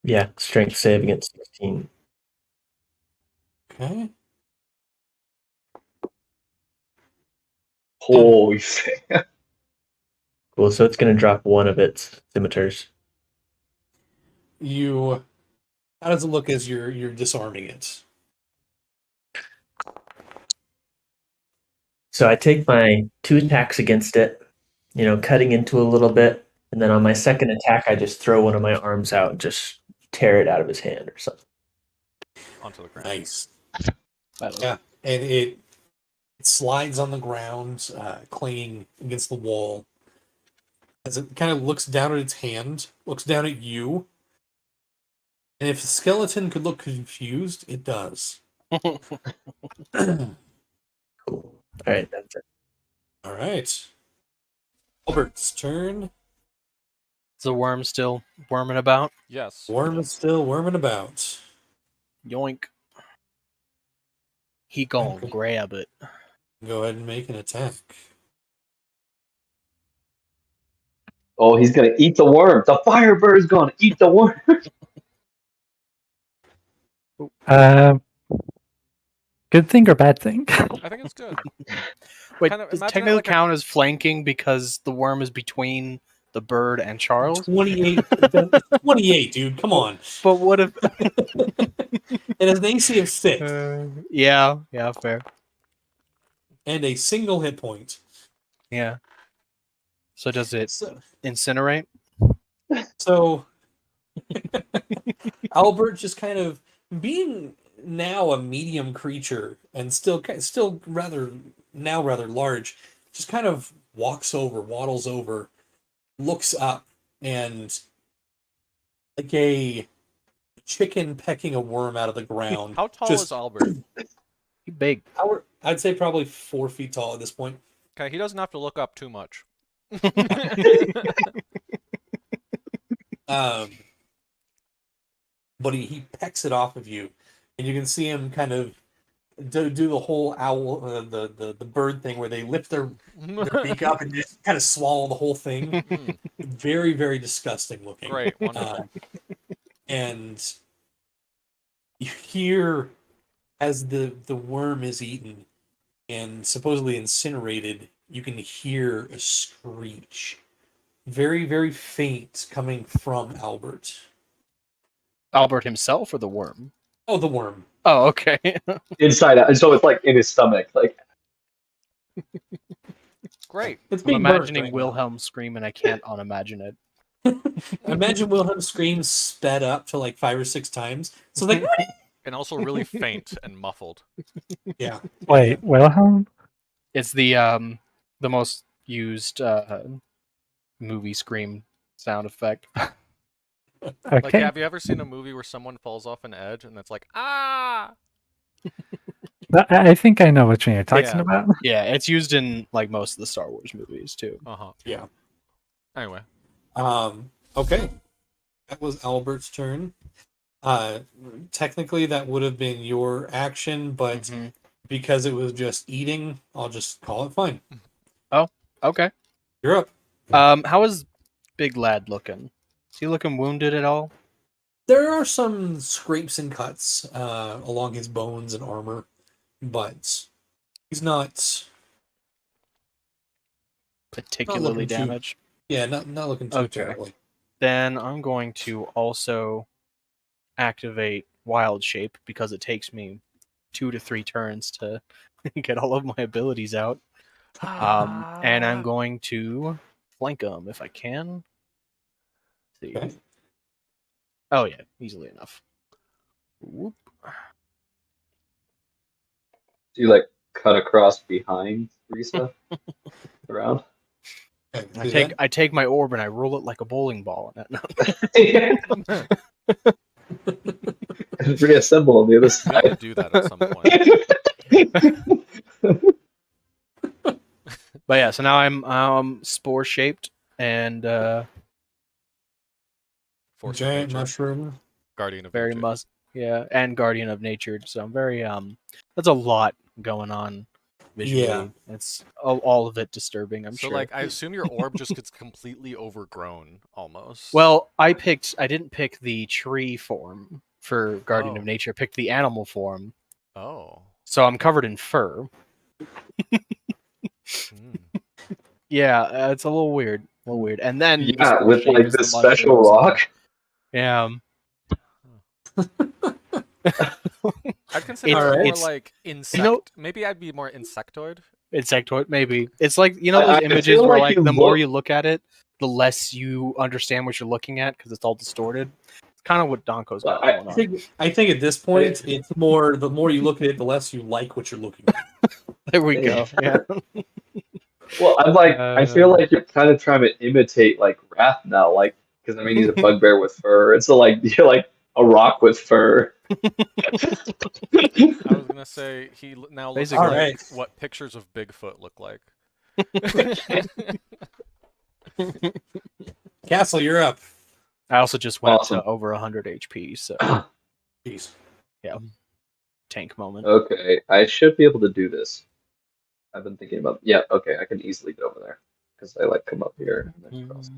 Yeah, strength save against 16. Okay. Holy shit. Cool, so it's going to drop one of its scimitars. How does it look as you're disarming it? So I take my 2 attacks against it, cutting into a little bit, and then on my second attack, I just throw one of my arms out and just tear it out of his hand or something. Onto the ground. Nice. Yeah, and it slides on the ground, clanging against the wall. As it kind of looks down at its hand, looks down at you. And if the skeleton could look confused, it does. Cool. All right, that's it. All right. Albert's turn. Is the worm still worming about? Yes. Worm is still worming about. Yoink. He gonna Okay. grab it. Go ahead and make an attack. Oh, he's gonna eat the worm. The firebird's gonna eat the worm. Good thing or bad thing? I think it's good. Wait, Kind of does imagine it technically like a- count as flanking because the worm is between the bird and Charles? 28. 28, dude. Come on. But what if? It has an AC of 6 Yeah, fair. and a single hit point. Yeah. So does it So, incinerate? so Albert just kind of being now a medium creature and still rather large, just kind of waddles over, looks up, and like a chicken pecking a worm out of the ground. How tall Just- is Albert? He big. I'd say probably 4 feet tall at this point. Okay, he doesn't have to look up too much. But he pecks it off of you, and you can see him kind of do the whole owl, the bird thing where they lift their beak up and just kind of swallow the whole thing. Very, very disgusting looking. Great, wonderful. And you hear as the worm is eaten and supposedly incinerated, you can hear a screech. Very, very faint coming from Albert. Albert himself or the worm? Oh, the worm. Oh, okay. Inside out. And so it's like in his stomach. Like, Great. It's I'm being burnt imagining right now. Wilhelm scream, and I can't unimagine it. Imagine Wilhelm scream sped up to like 5 or 6 times. So like, And also really faint and muffled. yeah. Wait, Wilhelm? It's the most used movie scream sound effect. Like, Okay. have you ever seen a movie where someone falls off an edge and it's like, ah? I think I know which one you're talking Yeah. about. Yeah, it's used in like most of the Star Wars movies too. Uh-huh. Yeah. Anyway. Okay. That was Albert's turn. Technically that would have been your action, but Mhm. because it was just eating, I'll just call it fine. Okay. You're up. How is Big Lad looking? Is he looking wounded at all? There are some scrapes and cuts along his bones and armor, but he's not Particularly looking too- damaged? not looking too Okay. terribly. Then I'm going to also activate Wild Shape because it takes me 2 to 3 turns to get all of my abilities out. And I'm going to flank him if I can. Let's see. Okay. Oh yeah, easily enough. Whoop. do you like cut across behind Risa around? Okay, I do take that. I take my orb and I roll it like a bowling ball. No. Reassemble on the other You have to side. do that at some point. But yeah, so now I'm spore shaped and Force of Giant nature. mushroom. Guardian of very nature. and guardian of nature. So I'm very that's a lot going on visually. Yeah. It's all of it disturbing. I'm So sure. like I assume your orb just gets completely overgrown almost. Well, I didn't pick the tree form for Guardian of Oh. Nature. I picked the animal form. Oh. So I'm covered in fur. Hmm. Yeah, it's a little weird. And then the Yeah, spore with shape like is the the special mushrooms. rock. Yeah. I'd consider Alright. it more It's- like insect. know- Maybe I'd be more insectoid. Insectoid, maybe. It's like, I those images feel where like like you the more look- you look at it, the less you understand what you're looking at because it's all distorted. It's kind of what Donko's got Well, going on. I think at this point, it's more the more you look at it, the less you like what you're looking at. There we go. Yeah. Well, I'm like, I feel like you're kind of trying to imitate like Wrath now, like because I mean he's a bugbear with fur, and so like you're like a rock with fur. I was gonna say he now looks Basically. like Alright. what pictures of Bigfoot look like. Castle, you're up. I also just went Awesome. to over 100 HP, so Jeez. tank moment. Okay, I should be able to do this. I've been thinking about. Yeah, okay, I can easily get over there because I like come up here and then cross.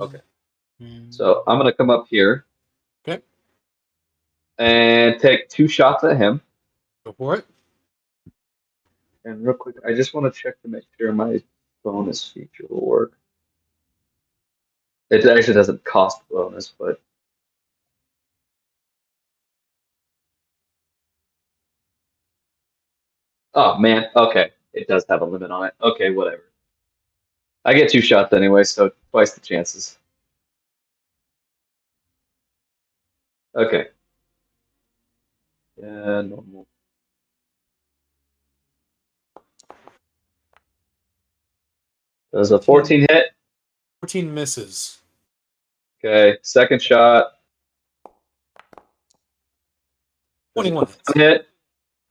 Okay. So I'm gonna come up here. Okay. And take 2 shots at him. Go for it. And real quick, I just want to check to make sure my bonus feature will work. It actually doesn't cost bonus, but oh man, okay, it does have a limit on it. Okay, whatever. I get 2 shots anyway, so twice the chances. Okay. Yeah, normal. Does a 14 hit? 14 misses. Okay, second shot. Does a 21 hits. hit.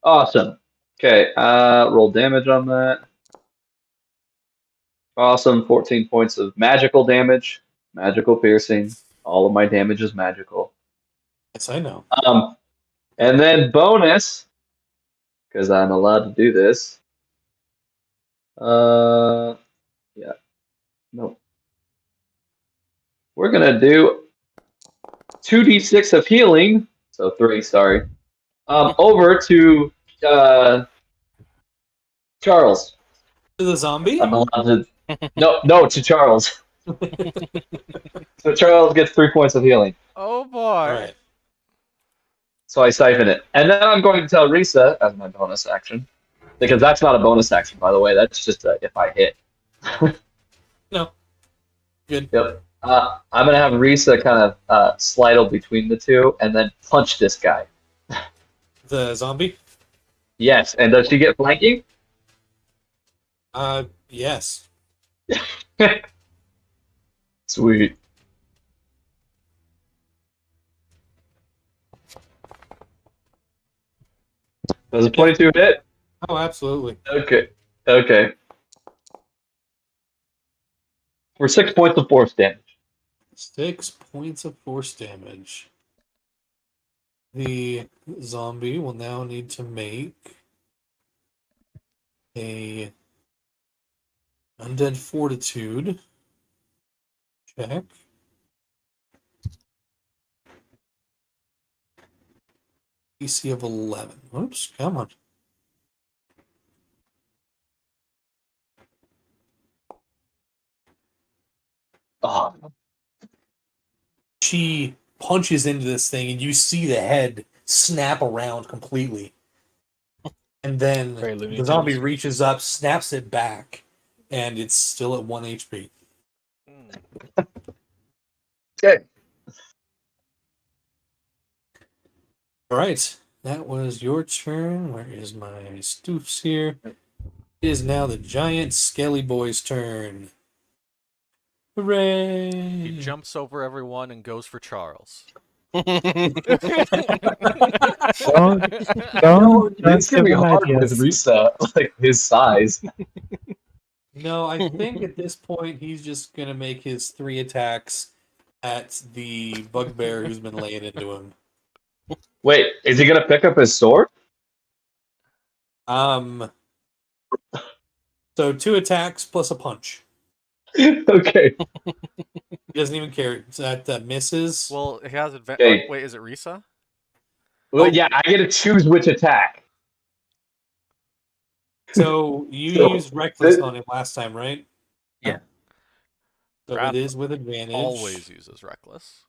Awesome. Okay, roll damage on that. Awesome. 14 points of magical damage, magical piercing. All of my damage is magical. Yes, I know. And then bonus, because I'm allowed to do this. Yeah. Nope. We're gonna do 2d6 of healing. So 3, sorry. Over to Charles. To the zombie? I'm allowed to. No, to Charles. So Charles gets 3 points of healing. Oh boy. All right. So I siphon it. And then I'm going to tell Risa as my bonus action. Because that's not a bonus action, by the way. That's just if I hit. No. Good. Yep. I'm going to have Risa kind of slidle between the two and then punch this guy. The zombie? Yes. And does she get flanking? Yes. Sweet. Does a 22 hit? Oh, absolutely. Okay. For 6 points of force damage. 6 points of force damage. The zombie will now need to make a undead fortitude check. DC of 11. Oops, come on. Oh, She punches into this thing, and you see the head snap around completely. And then Very Looney the zombie Tunes. reaches up, snaps it back, and it's still at 1 HP. okay. All right, that was your turn. Where is my stoofs here? It is now the giant skelly boy's turn. Hooray! He jumps over everyone and goes for Charles. Don't It's gonna give be him hard with ideas. Risa, like his size. No, I think at this point he's just gonna make his 3 attacks at the bugbear who's been laying into him. Wait, is he gonna pick up his sword? So 2 attacks plus a punch. Okay. He doesn't even care. So that misses. Well, he has advantage. Okay. Wait, is it Risa? Well, yeah, I get to choose which attack. So you So, used reckless on him last time, right? Yeah. So Raph it is with advantage. Always uses reckless.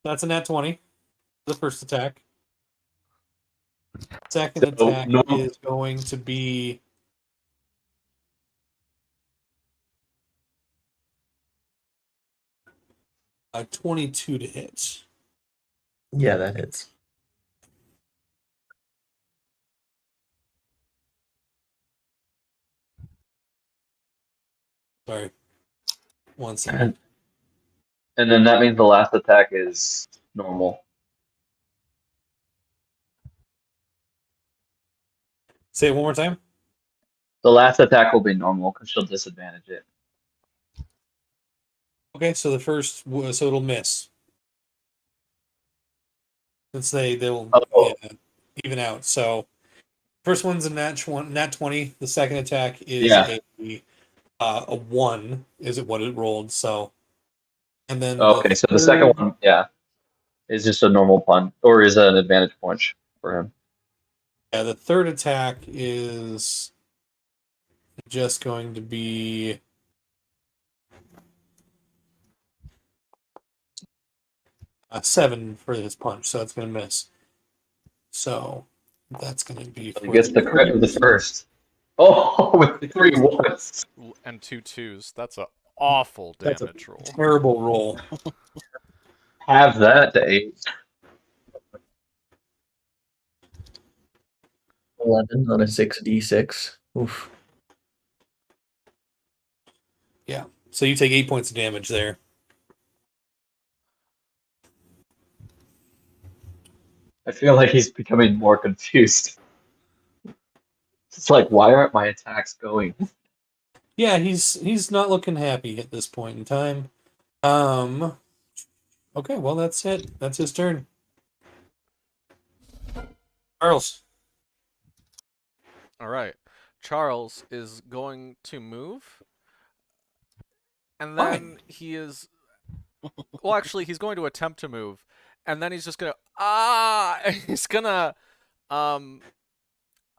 That's a nat 20. The first attack. Second So, attack no- is going to be a 22 to hit. Yeah, that hits. Sorry. 1 second. And then that means the last attack is normal. Say it one more time. The last attack will be normal because she'll disadvantage it. Okay, so the first, so it'll miss. Let's say they'll Oh. even out. So first one's a nat 20. The second attack is Yeah. a 1 is it what it rolled. So and then Okay, so the second one, yeah, is just a normal pun, or is an advantage punch for him. Yeah, the third attack is just going to be a 7 for his punch, so it's going to miss. So that's going to be. He gets the crit with the first. Oh, with the 3 ones. And 2 2s. That's a awful That's a damage roll. terrible roll. Have that to 8. 11 on a 6d6. Oof. Yeah. So you take 8 points of damage there. I feel like he's becoming more confused. It's like, why aren't my attacks going? Yeah, he's not looking happy at this point in time. Okay, well that's it. That's his turn. Charles. All right. Charles is going to move, and then Fine. he is. Well, actually, he's going to attempt to move, and then he's just gonna he's gonna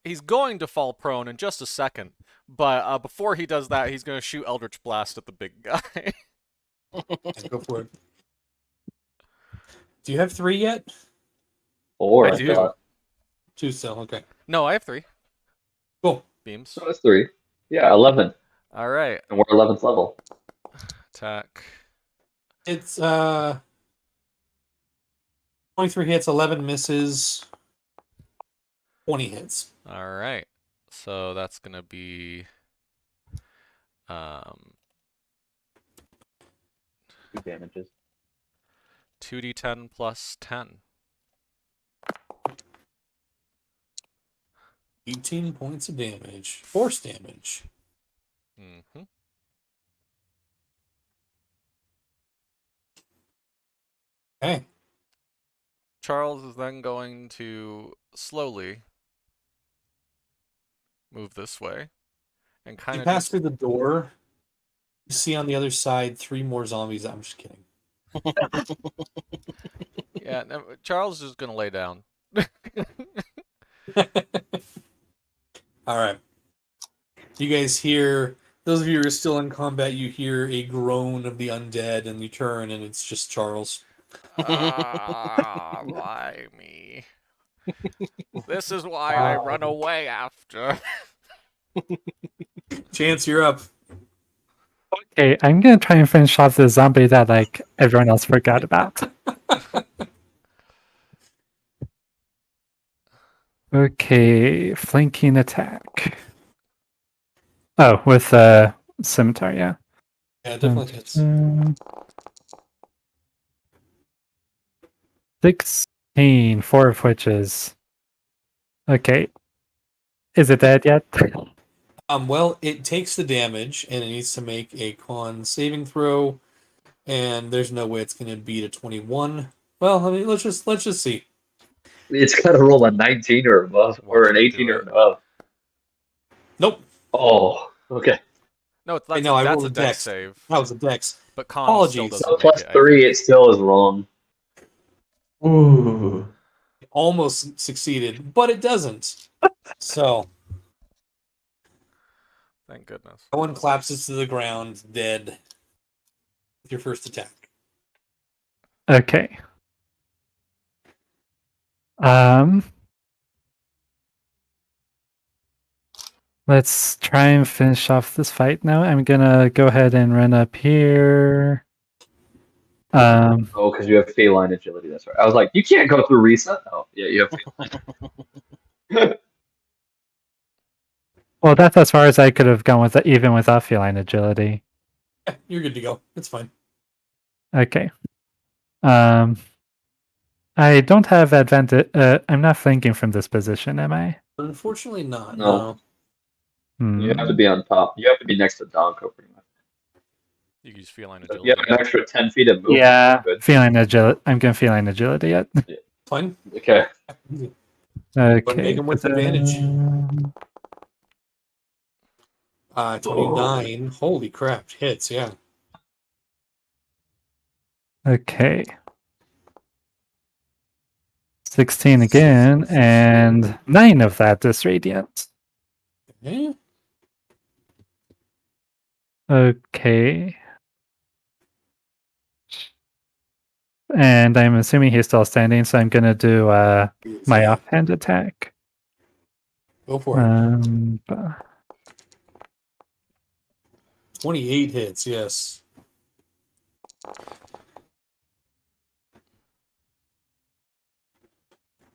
he's going to fall prone in just a second. But before he does that, he's gonna shoot Eldritch Blast at the big guy. Yeah, go for it. Do you have 3 yet? 4. I do. thought. 2 still. Okay. No, I have 3 Cool. beams. So it's 3. Yeah, 11. All right. And we're 11th level. Attack. It's 23 hits, 11 misses, 20 hits. All right. So that's gonna be 2 damages. 2d10 plus 10. 18 points of damage. Force damage. Mm-hmm. Okay. Charles is then going to slowly move this way and kind You of pass just through the door. You see on the other side 3 more zombies. I'm just kidding. yeah. No, Charles is just gonna lay down. All right. You guys hear, those of you who are still in combat, you hear a groan of the undead, and you turn, and it's just Charles. Why me? This is why I run away after. Chance, you're up. Okay, I'm gonna try and finish off the zombie that like everyone else forgot about. Okay, flanking attack. Oh, with scimitar, yeah. Yeah, it definitely hits. 16, 4 of which is okay. Is it dead yet? Well, it takes the damage, and it needs to make a con saving throw, and there's no way it's going to beat a 21. Well, I mean, let's just see. It's got to roll a 19 or above, or an Watch it 18 do or it. above. Nope. Oh, okay. No, I that's know, I that's rolled a a dex dex. save. That was a dex. But con still Apologies. doesn't So make plus it, I 3, think. it still is wrong. Ooh. Almost succeeded, but it doesn't. So, Thank goodness. that one collapses to the ground, dead. With your first attack. Okay. Let's try and finish off this fight now. I'm gonna go ahead and run up here. Oh, because you have feline agility. That's right. I was like, you can't go through reset. Oh, yeah, you have feline. Well, that's as far as I could have gone with it, even without feline agility. Yeah, you're good to go. It's fine. Okay. I don't have advantage. I'm not flanking from this position, am I? Unfortunately, not. No. Hmm. You have to be on top. You have to be next to Donko, pretty much. You can use feline So if agility. you have an extra 10 feet of movement. Yeah, Good. feline agility. I'm going feline agility yet. Fine. Okay. Okay. make 'em with advantage. 29. Holy crap. Hits, yeah. Okay. 16 again, and 9 of that is radiant. Okay. Okay. And I'm assuming he's still standing, so I'm gonna do my offhand attack. Go for it. 28 hits, yes.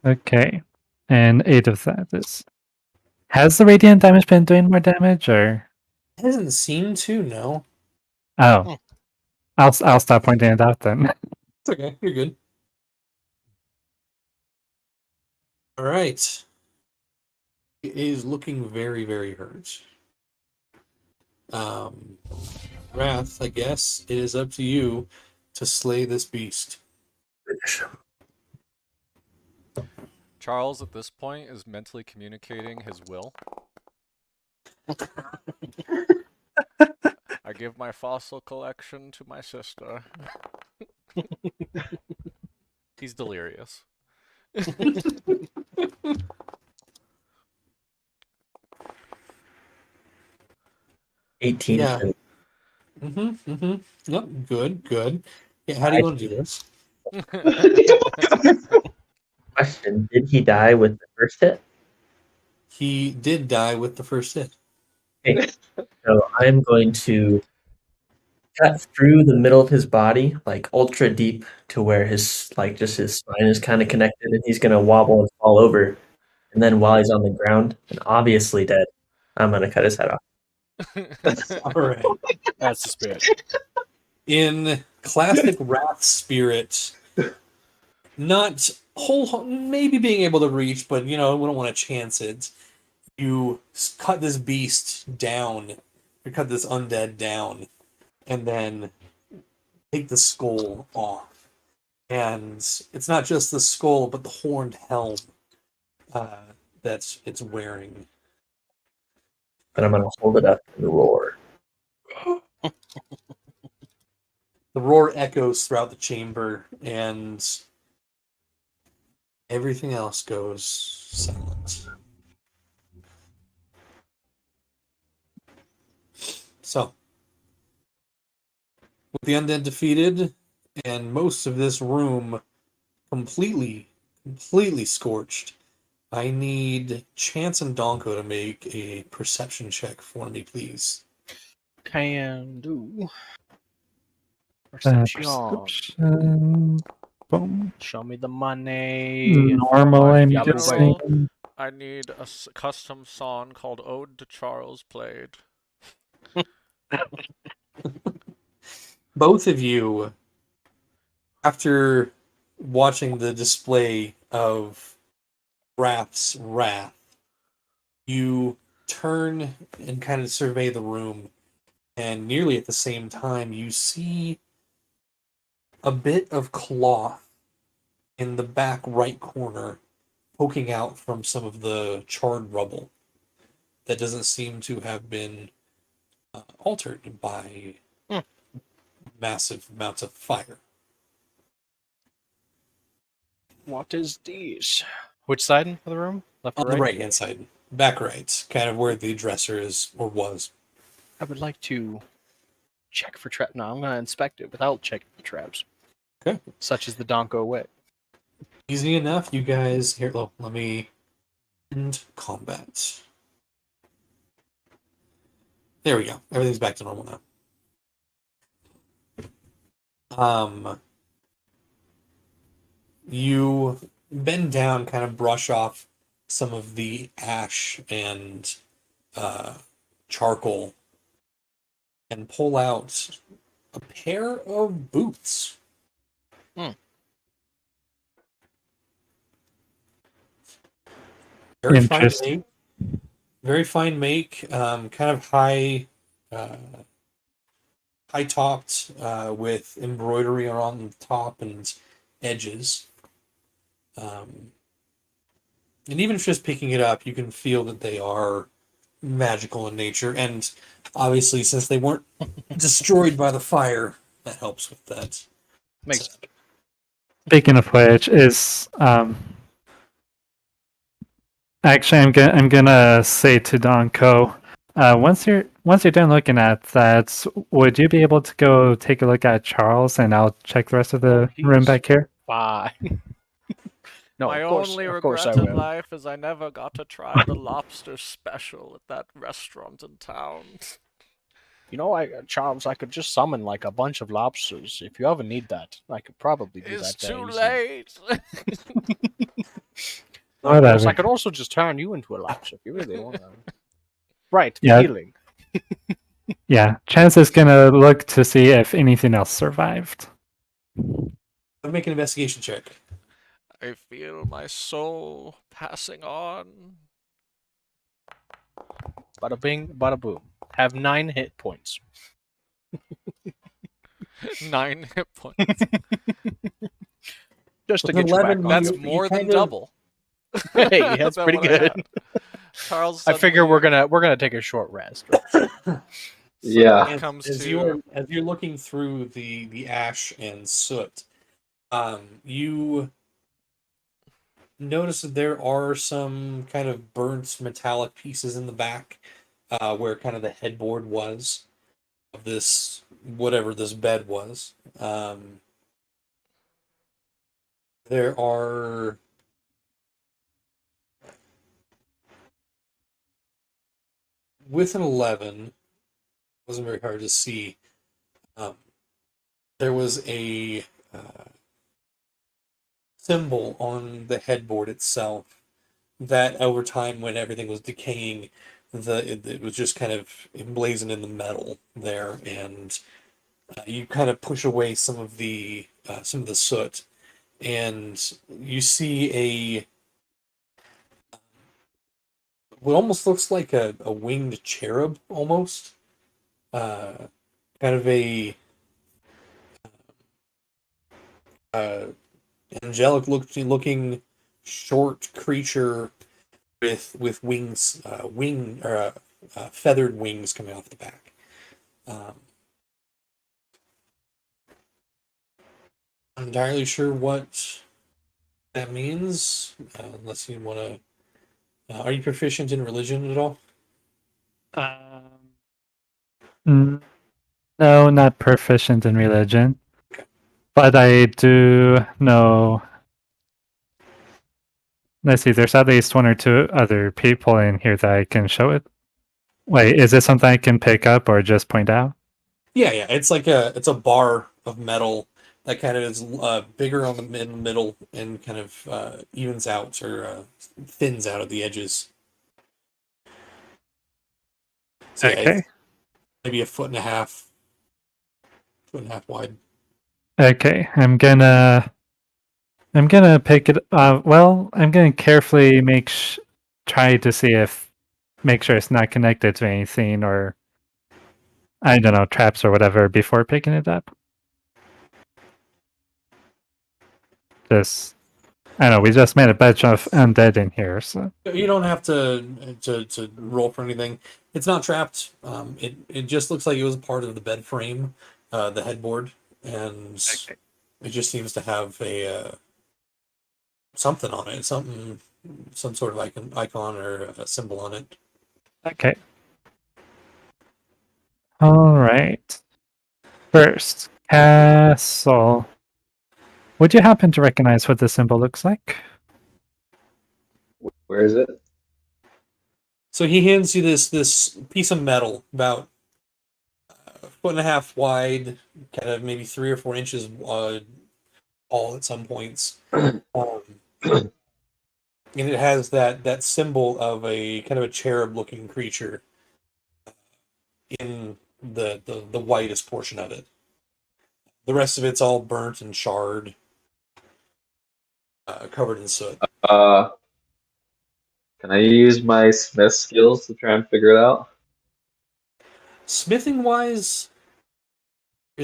Okay. And 8 of that is. Has the radiant damage been doing more damage, or? It doesn't seem to, no. Oh. I'll stop pointing it out then. It's okay. You're good. All right. It is looking very, very hurt. Wrath, I guess it is up to you to slay this beast. Charles, at this point, is mentally communicating his will. I give my fossil collection to my sister. He's delirious. 18. Yeah. Yep, good. Yeah, how do you want to do this? Question: did he die with the first hit? He did die with the first hit. Okay. So I'm going to cut through the middle of his body, like ultra deep, to where his just his spine is kind of connected, and he's gonna wobble and fall over. And then while he's on the ground and obviously dead, I'm gonna cut his head off. All right. That's the spirit. In classic Wrath spirit, not maybe being able to reach, but we don't want to chance it. You cut this beast down, you cut this undead down, and then take the skull off. And it's not just the skull, but the horned helm that it's wearing. And I'm gonna hold it up and roar. The roar echoes throughout the chamber, and everything else goes silent. So, with the undead defeated, and most of this room completely scorched, I need Chance and Donko to make a perception check for me, please. Can do. Perception. Perception. Boom. Show me the money. Normal, I'm Yeah, guessing. I need a custom song called Ode to Charles played. Both of you, after watching the display of Wrath's wrath, you turn and kind of survey the room, and nearly at the same time, you see a bit of cloth in the back right corner poking out from some of the charred rubble that doesn't seem to have been altered by massive amounts of fire. What is this? Which side of the room? Left or On right? the right-hand side, back right, kind of where the dresser is or was. I would like to check for traps. No, I'm going to inspect it without checking for traps. Okay. Such as the Donko way. Easy enough, you guys. Here, let me end combat. There we go. Everything's back to normal now. You bend down, kind of brush off some of the ash and charcoal, and pull out a pair of boots. Very fine Interesting. make. Very fine make. Kind of high topped with embroidery around the top and edges. And even just picking it up, you can feel that they are magical in nature. And obviously, since they weren't destroyed by the fire, that helps with that. Makes sense. Speaking of which, actually I'm gonna say to Donko, once you're done looking at that, would you be able to go take a look at Charles, and I'll check the rest of the room back here? Fine. No, My of course, only of course regret I in will. life is I never got to try the lobster special at that restaurant in town. You know, Charles, I could just summon like a bunch of lobsters. If you ever need that, I could probably do It's that. too easily. late. Of course, Whatever. I could also just turn you into a lobster if you really want to. Right, Yeah. healing. Yeah, Chance is gonna look to see if anything else survived. I'll make an investigation check. I feel my soul passing on. Bada bing, bada boom. Have 9 hit points. 9 hit points. Just to With get you back 11, on. That's you more than kinda- double. Hey, that's than pretty what I good. have. Charles, I figure suddenly we're gonna take a short rest. Yeah. as, comes as to- you're looking through the ash and soot, you notice that there are some kind of burnt metallic pieces in the back, where kind of the headboard was of this whatever this bed was. There are with an 11, wasn't very hard to see. There was a symbol on the headboard itself that over time, when everything was decaying, it was just kind of emblazoned in the metal there, and you kind of push away some of the soot, and you see what almost looks like a winged cherub, almost kind of a uh, angelic looking short creature with wings, feathered wings coming off the back. I'm entirely sure what that means, unless you want to. Are you proficient in religion at all? No, not proficient in religion, but I do know. Let's see. There's at least 1 or 2 other people in here that I can show it. Wait, is it something I can pick up or just point out? Yeah. It's like it's a bar of metal that kind of is bigger on the middle and kind of evens out or thins out at the edges. So yeah, Okay. it's maybe a foot and a half wide. Okay, I'm gonna pick it. Well, I'm gonna carefully try to see if make sure it's not connected to anything or I don't know traps or whatever before picking it up. Just I don't know. We just made a bunch of undead in here, so You don't have to roll for anything. It's not trapped. It just looks like it was part of the bed frame, the headboard, and it just seems to have a something on it, some sort of icon or a symbol on it. okay. All right. First, castle. Would you happen to recognize what the symbol looks like? Where is it? So he hands you this piece of metal about a foot and a half wide, kind of maybe 3 or 4 inches tall at some points. And it has that symbol of a kind of a cherub looking creature in the whitest portion of it. The rest of it's all burnt and charred, covered in soot. Can I use my smith skills to try and figure it out? Smithing wise, I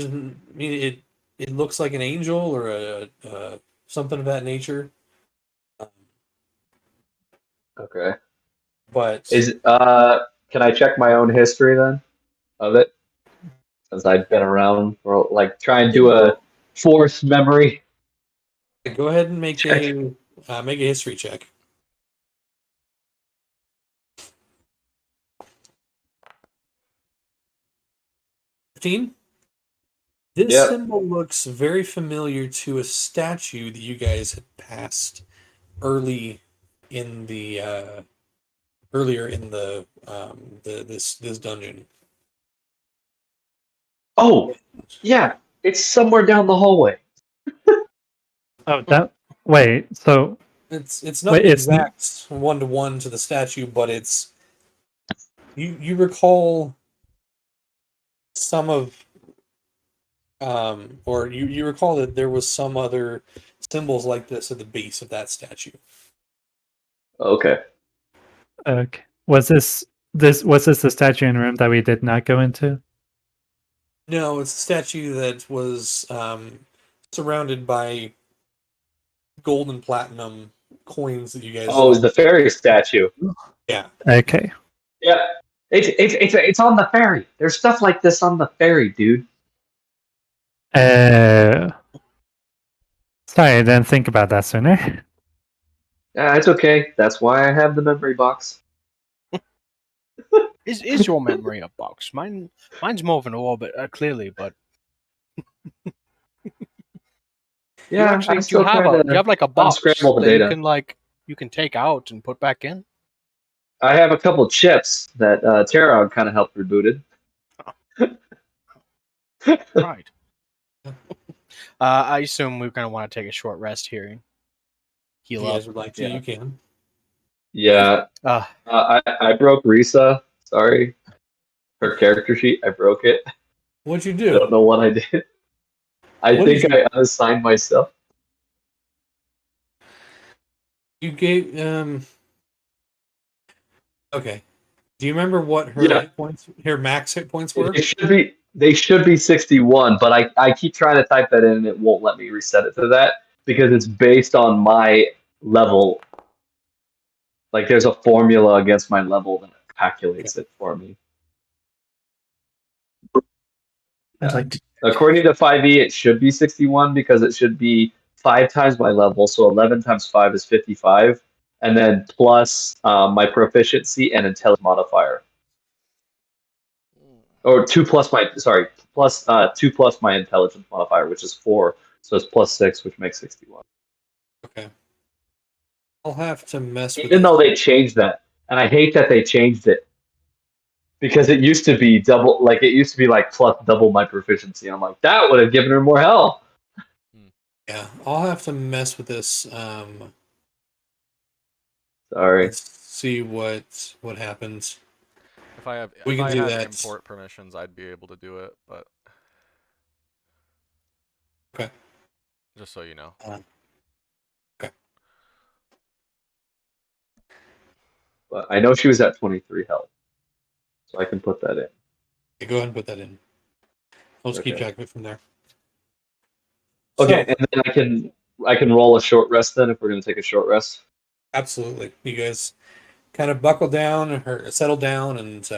mean it looks like an angel or a something of that nature. Okay. But Can I check my own history then of it? Since I've been around for like try and do a forced memory. go ahead and make Check. make a history check. 15? This Yep. symbol looks very familiar to a statue that you guys had passed early in the earlier in the this dungeon. Oh, yeah. It's somewhere down the hallway. Oh, that. Wait. So It's not Wait, an it's n- exact 1-to-1 to the statue, but it's you recall some of or you recall that there was some other symbols like this at the base of that statue. Okay. okay. Was this Was this the statue in the room that we did not go into? No, it's a statue that was surrounded by gold and platinum coins that you guys. Oh, it was the Ferry Statue. Yeah. Okay. Yeah. It's on the ferry. There's stuff like this on the ferry, dude. Sorry, I didn't think about that sooner. It's okay. That's why I have the memory box. Is your memory a box? Mine's more of an orbit, clearly, but Yeah, actually I'm still trying you have like a box unscramble the that data. you can take out and put back in. I have a couple chips that Terrog kind of helped rebooted. Right. I assume we're going to want to take a short rest here. If Heal you up. guys would like to, Yeah. you can. Yeah, I broke Risa. Sorry, her character sheet. I broke it. What'd you I do? don't know what I did. I What think did I unassigned myself. You gave Okay. Do you remember what her Yeah. hit points, her max hit points were? They should be 61, but I keep trying to type that in and it won't let me reset it to that because it's based on my level. Like there's a formula against my level that calculates it for me. I'd like to. According to 5e, it should be 61 because it should be 5 times my level, so 11 times 5 is 55, and then plus my proficiency and intelligence modifier. Or 2 plus my, sorry, plus 2 plus my intelligence modifier, which is 4, so it's plus 6, which makes 61. Okay. I'll have to mess with Even though they changed that, and I hate that they changed it. Because it used to be double, like it used to be like plus double my proficiency. I'm like, that would have given her more health. Yeah, I'll have to mess with this. Sorry. Let's see what happens. If I We can had do that. import permissions, I'd be able to do it, but Okay. just so you know. Okay. But I know she was at 23 health. So I can put that in. Okay, go ahead and put that in. I'll just keep Okay. track of it from there. Okay, So, and then I can roll a short rest then if we're gonna take a short rest. absolutely. You guys kind of buckle down or settle down, and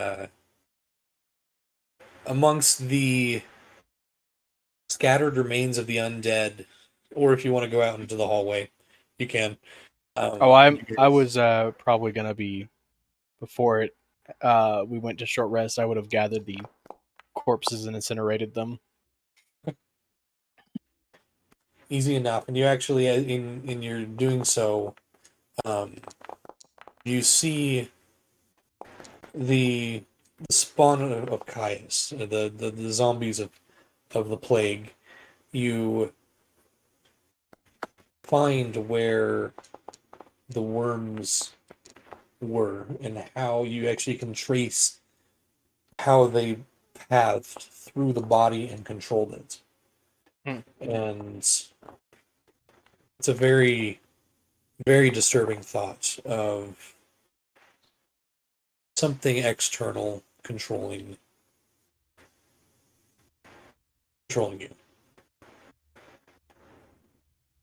amongst the scattered remains of the undead, or if you want to go out into the hallway, you can. I was probably going to be, before we went to short rest, I would have gathered the corpses and incinerated them. Easy enough, and you actually, in your doing so, you see the spawn of Caius, the zombies of the plague. You find where the worms were and how you actually can trace how they pathed through the body and controlled it. And it's a very, very disturbing thought of something external controlling you.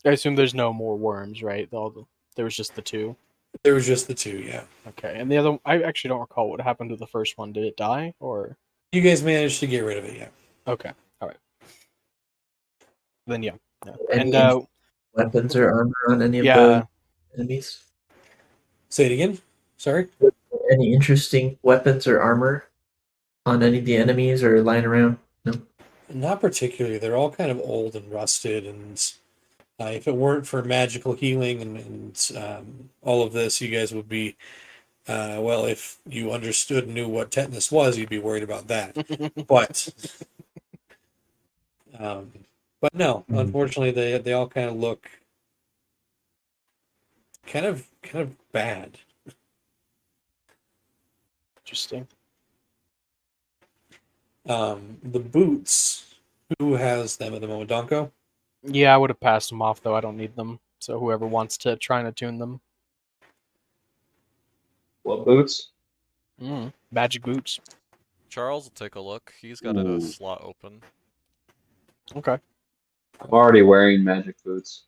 I assume there's no more worms, right? There was just the two. There was just the two, yeah. Okay, and the other, I actually don't recall what happened to the first one. Did it die, or? You guys managed to get rid of it, yeah. Okay, all right. Then yeah. Any And weapons or armor on any of yeah, the enemies? Say it again. Sorry. Any interesting weapons or armor on any of the enemies or lying around? No. Not particularly. They're all kind of old and rusted, and if it weren't for magical healing and all of this, you guys would be, well, if you understood and knew what tetanus was, you'd be worried about that. But no, unfortunately, they all kind of look kind of bad. interesting. The boots, who has them at the moment? Donko? Yeah, I would have passed them off though. I don't need them. So whoever wants to try and attune them. What boots? Magic boots. Charles will take a look. He's got a slot open. Okay. I'm already wearing magic boots.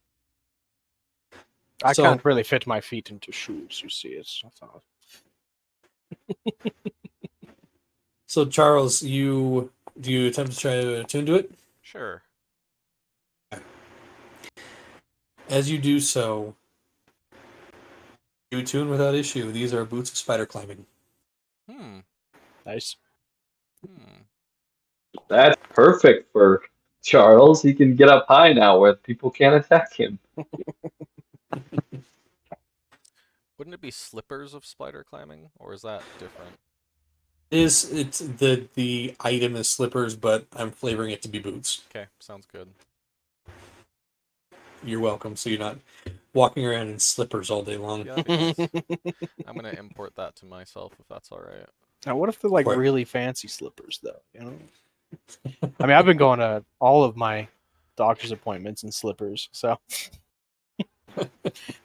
I So- can't really fit my feet into shoes, you see. So Charles, do you attempt to try to attune to it? Sure. As you do so, you attune without issue. These are boots of spider climbing. Nice. That's perfect for Charles. He can get up high now where people can't attack him. Wouldn't it be slippers of spider climbing, or is that different? It's the item is slippers, but I'm flavoring it to be boots. Okay, sounds good. You're welcome. So you're not walking around in slippers all day long. Yeah, it is. I'm gonna import that to myself if that's all right. Now, what if they're like What? really fancy slippers, though? You know, I mean, I've been going to all of my doctor's appointments in slippers, so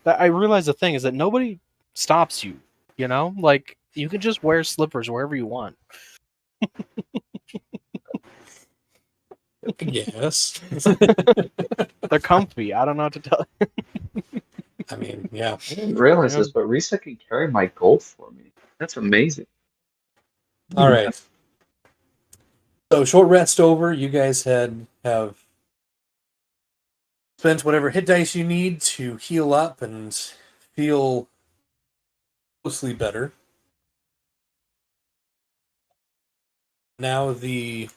I realize the thing is that nobody stops you. You know, like you can just wear slippers wherever you want. Yes. They're comfy. I don't know what to tell you. I mean, yeah. I didn't realize this, but Risa can carry my gold for me. That's amazing. All right. So short rest over. You guys have spent whatever hit dice you need to heal up and feel mostly better. Now the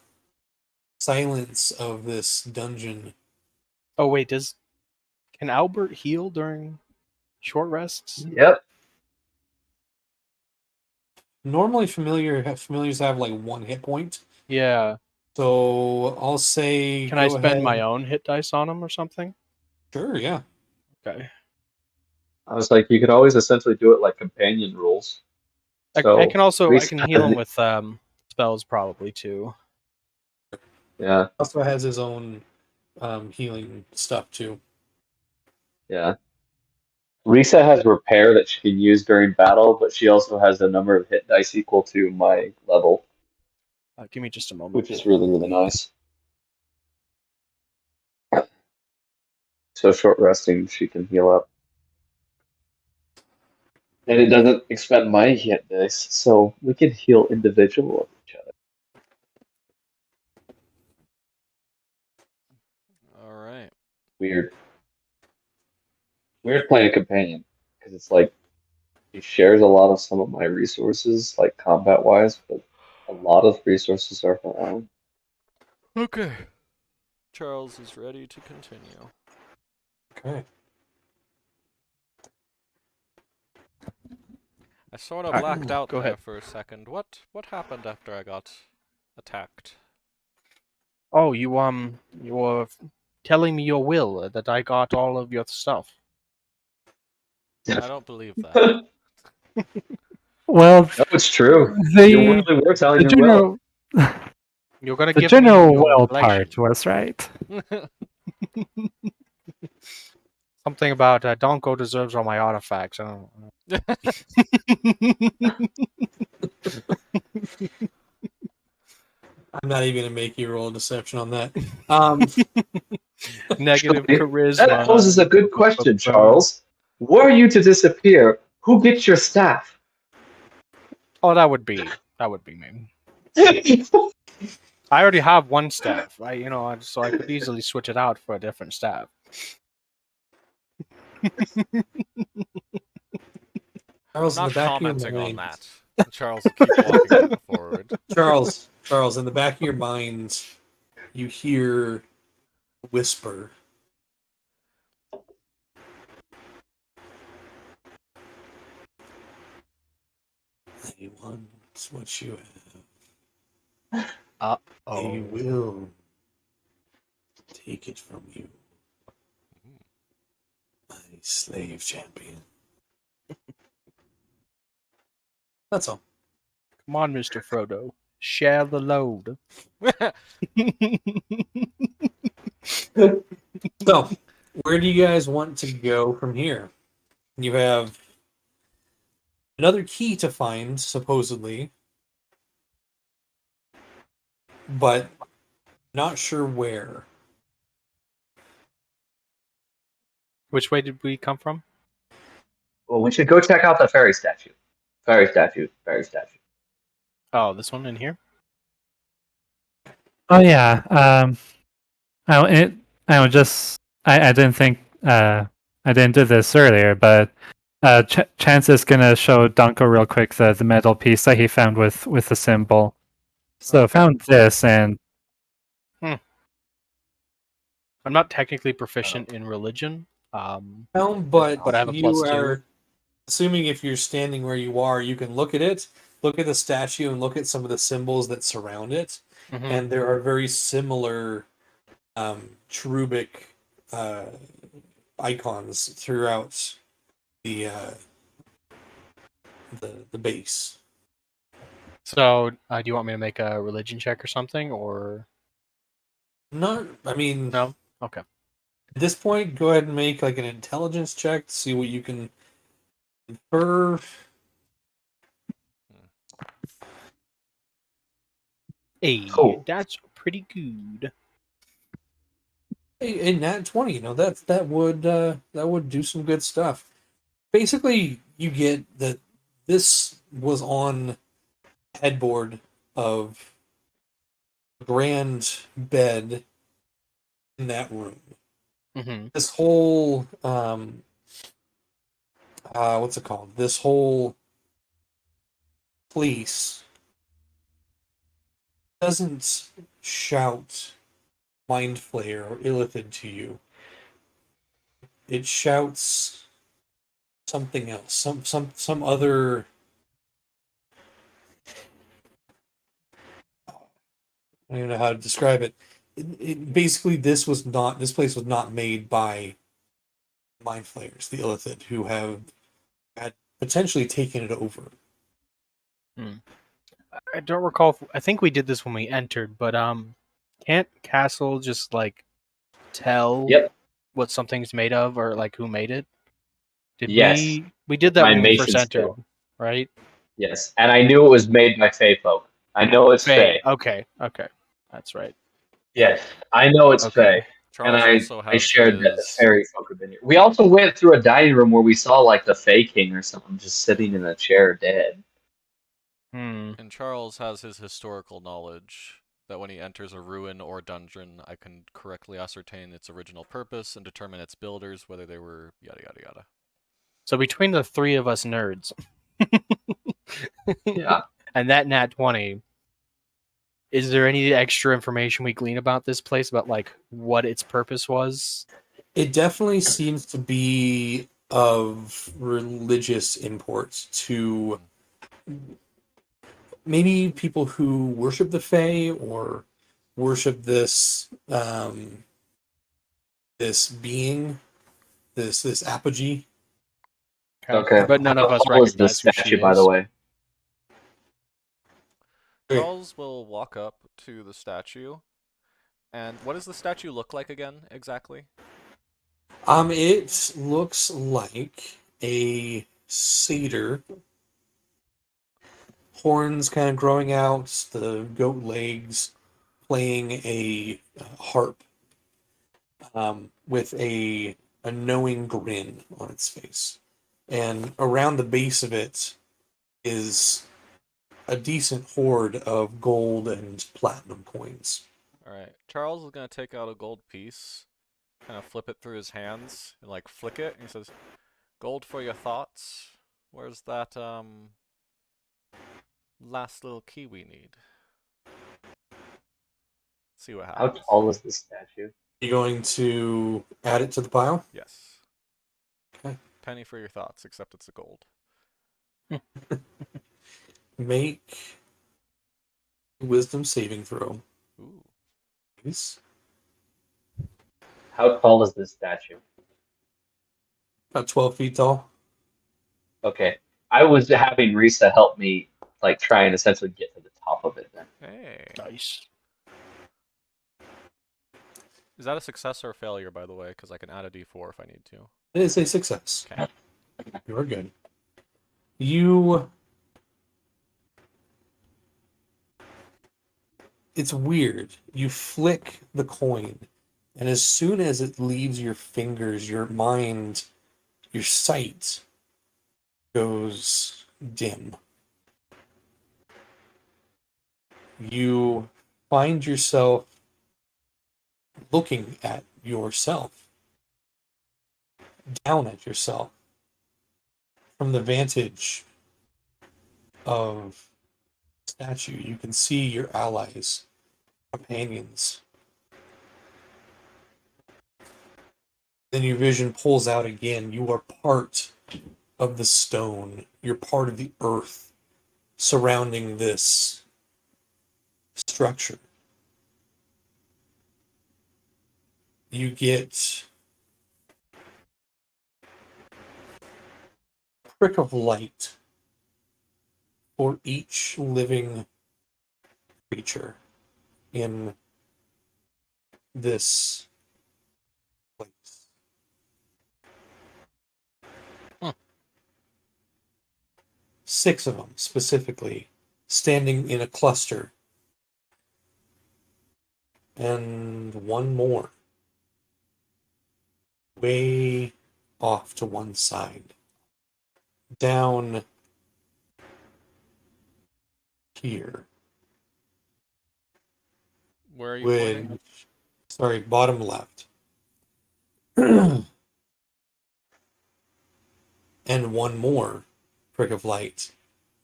silence of this dungeon. Oh wait, can Albert heal during short rests? Yep. Normally, familiars have like 1 hit point. Yeah. So I'll say. Can I go spend ahead. my own hit dice on him or something? Sure. Yeah. Okay. I was like, you could always essentially do it like companion rules. I So, can also I Reese- can heal him with spells probably too. Yeah, Also has his own healing stuff too. yeah. Risa has repair that she can use during battle, but she also has a number of hit dice equal to my level, Give me just a moment. which is really, really nice. So short resting, she can heal up. And it doesn't expend my hit dice, so we can heal individual of each other. All right. Weird. Weird playing a companion, because it's like he shares a lot of some of my resources, like combat wise, but a lot of resources are her own. Okay. Charles is ready to continue. Okay. I sort of Alright, blacked out go there ahead. for a second. What happened after I got attacked? Oh, you were telling me your will that I got all of your stuff. I don't believe that. Well, No, it's true. You the really were telling the your will. general You're gonna the give general me your will collection. part was right. Something about Donko deserves all my artifacts. I don't know. I'm not even gonna make you roll a deception on that. Negative That charisma. poses a good question, Charles. Were you to disappear, who gets your staff? Oh, that would be me. I already have one staff. So I could easily switch it out for a different staff. Charles, in Not the back of your commenting on mind, that. Charles will keep walking forward. Charles, in the back of your mind, you hear a whisper. I want what you have. They Oh, will take it from you, my slave champion. That's all. come on, Mr. Frodo. Share the load. So, where do you guys want to go from here? You have another key to find, supposedly, but not sure where. Which way did we come from? Well, we should go check out the Ferry Statue. Ferry Statue. Ferry Statue. Oh, this one in here? Oh yeah. I would just. I didn't think. I didn't do this earlier, but Chance is gonna show Dunko real quick the metal piece that he found with the symbol. So Okay. found this, and I'm not technically proficient in religion. No, but I have a you +2. are assuming if you're standing where you are, you can look at it, look at the statue, and look at some of the symbols that surround it. Mhm. And there are very similar cherubic icons throughout the base. So, do you want me to make a religion check or something, or Not, I mean, no? Okay. at this point, go ahead and make like an intelligence check to see what you can infer. Hey, Cool. that's pretty good. In that 20, that would do some good stuff. Basically, you get that this was on headboard of a grand bed in that room. Mm-hmm. This whole what's it called? This whole place doesn't shout mind flayer or illithid to you. It shouts something else, some other. I don't even know how to describe it. Basically, this place was not made by mind flayers, the illithid, who had potentially taken it over. I don't recall. I think we did this when we entered, but can't Castle just like tell Yep. what something's made of or like who made it? Did Yes. we did that My when we first Mason entered, skill. right? Yes. And I knew it was made by Fey folk. I know it's Fey. Okay, that's right. Yes. I know it's Okay. Fey. Charles And also I has shared that the his. fairy folk have been here. We also went through a dining room where we saw like the Fey King or something just sitting in a chair dead. And Charles has his historical knowledge that when he enters a ruin or dungeon, I can correctly ascertain its original purpose and determine its builders, whether they were yada yada yada. So between the three of us nerds, Yeah. and that nat 20, is there any extra information we glean about this place about like what its purpose was? It definitely seems to be of religious import to maybe people who worship the Fae or worship this this being, this apogee. Okay. But none of us How tall is recognize this who she statue, by the is. way? Charles will walk up to the statue. And what does the statue look like again, exactly? It looks like a satyr. Horns kind of growing out, the goat legs, playing a harp, with a knowing grin on its face. And around the base of it is a decent hoard of gold and platinum coins. Alright, Charles is going to take out a gold piece, kind of flip it through his hands, and like flick it, and he says, "Gold for your thoughts. Where's that, last little key we need?" See what How happens. tall is this statue? You going to add it to the pile? Yes. Okay. Penny for your thoughts, except it's a gold. Make a wisdom saving throw, Ooh. please. How tall is this statue? About 12 feet tall. Okay. I was having Risa help me like try and essentially get to the top of it then. Hey. Nice. Is that a success or a failure, by the way? Because I can add a d4 if I need to. It is a success. Okay. You are good. It's weird. You flick the coin, and as soon as it leaves your fingers, your mind, your sight goes dim. You find yourself looking at yourself, down at yourself, from the vantage of the statue. You can see your allies, companions. Then your vision pulls out again. You are part of the stone. You're part of the earth surrounding this structure. You get a prick of light for each living creature in this place. Huh. 6 of them specifically standing in a cluster, and one more way off to one side, down here. Where are you pointing? Sorry, bottom left. And one more prick of light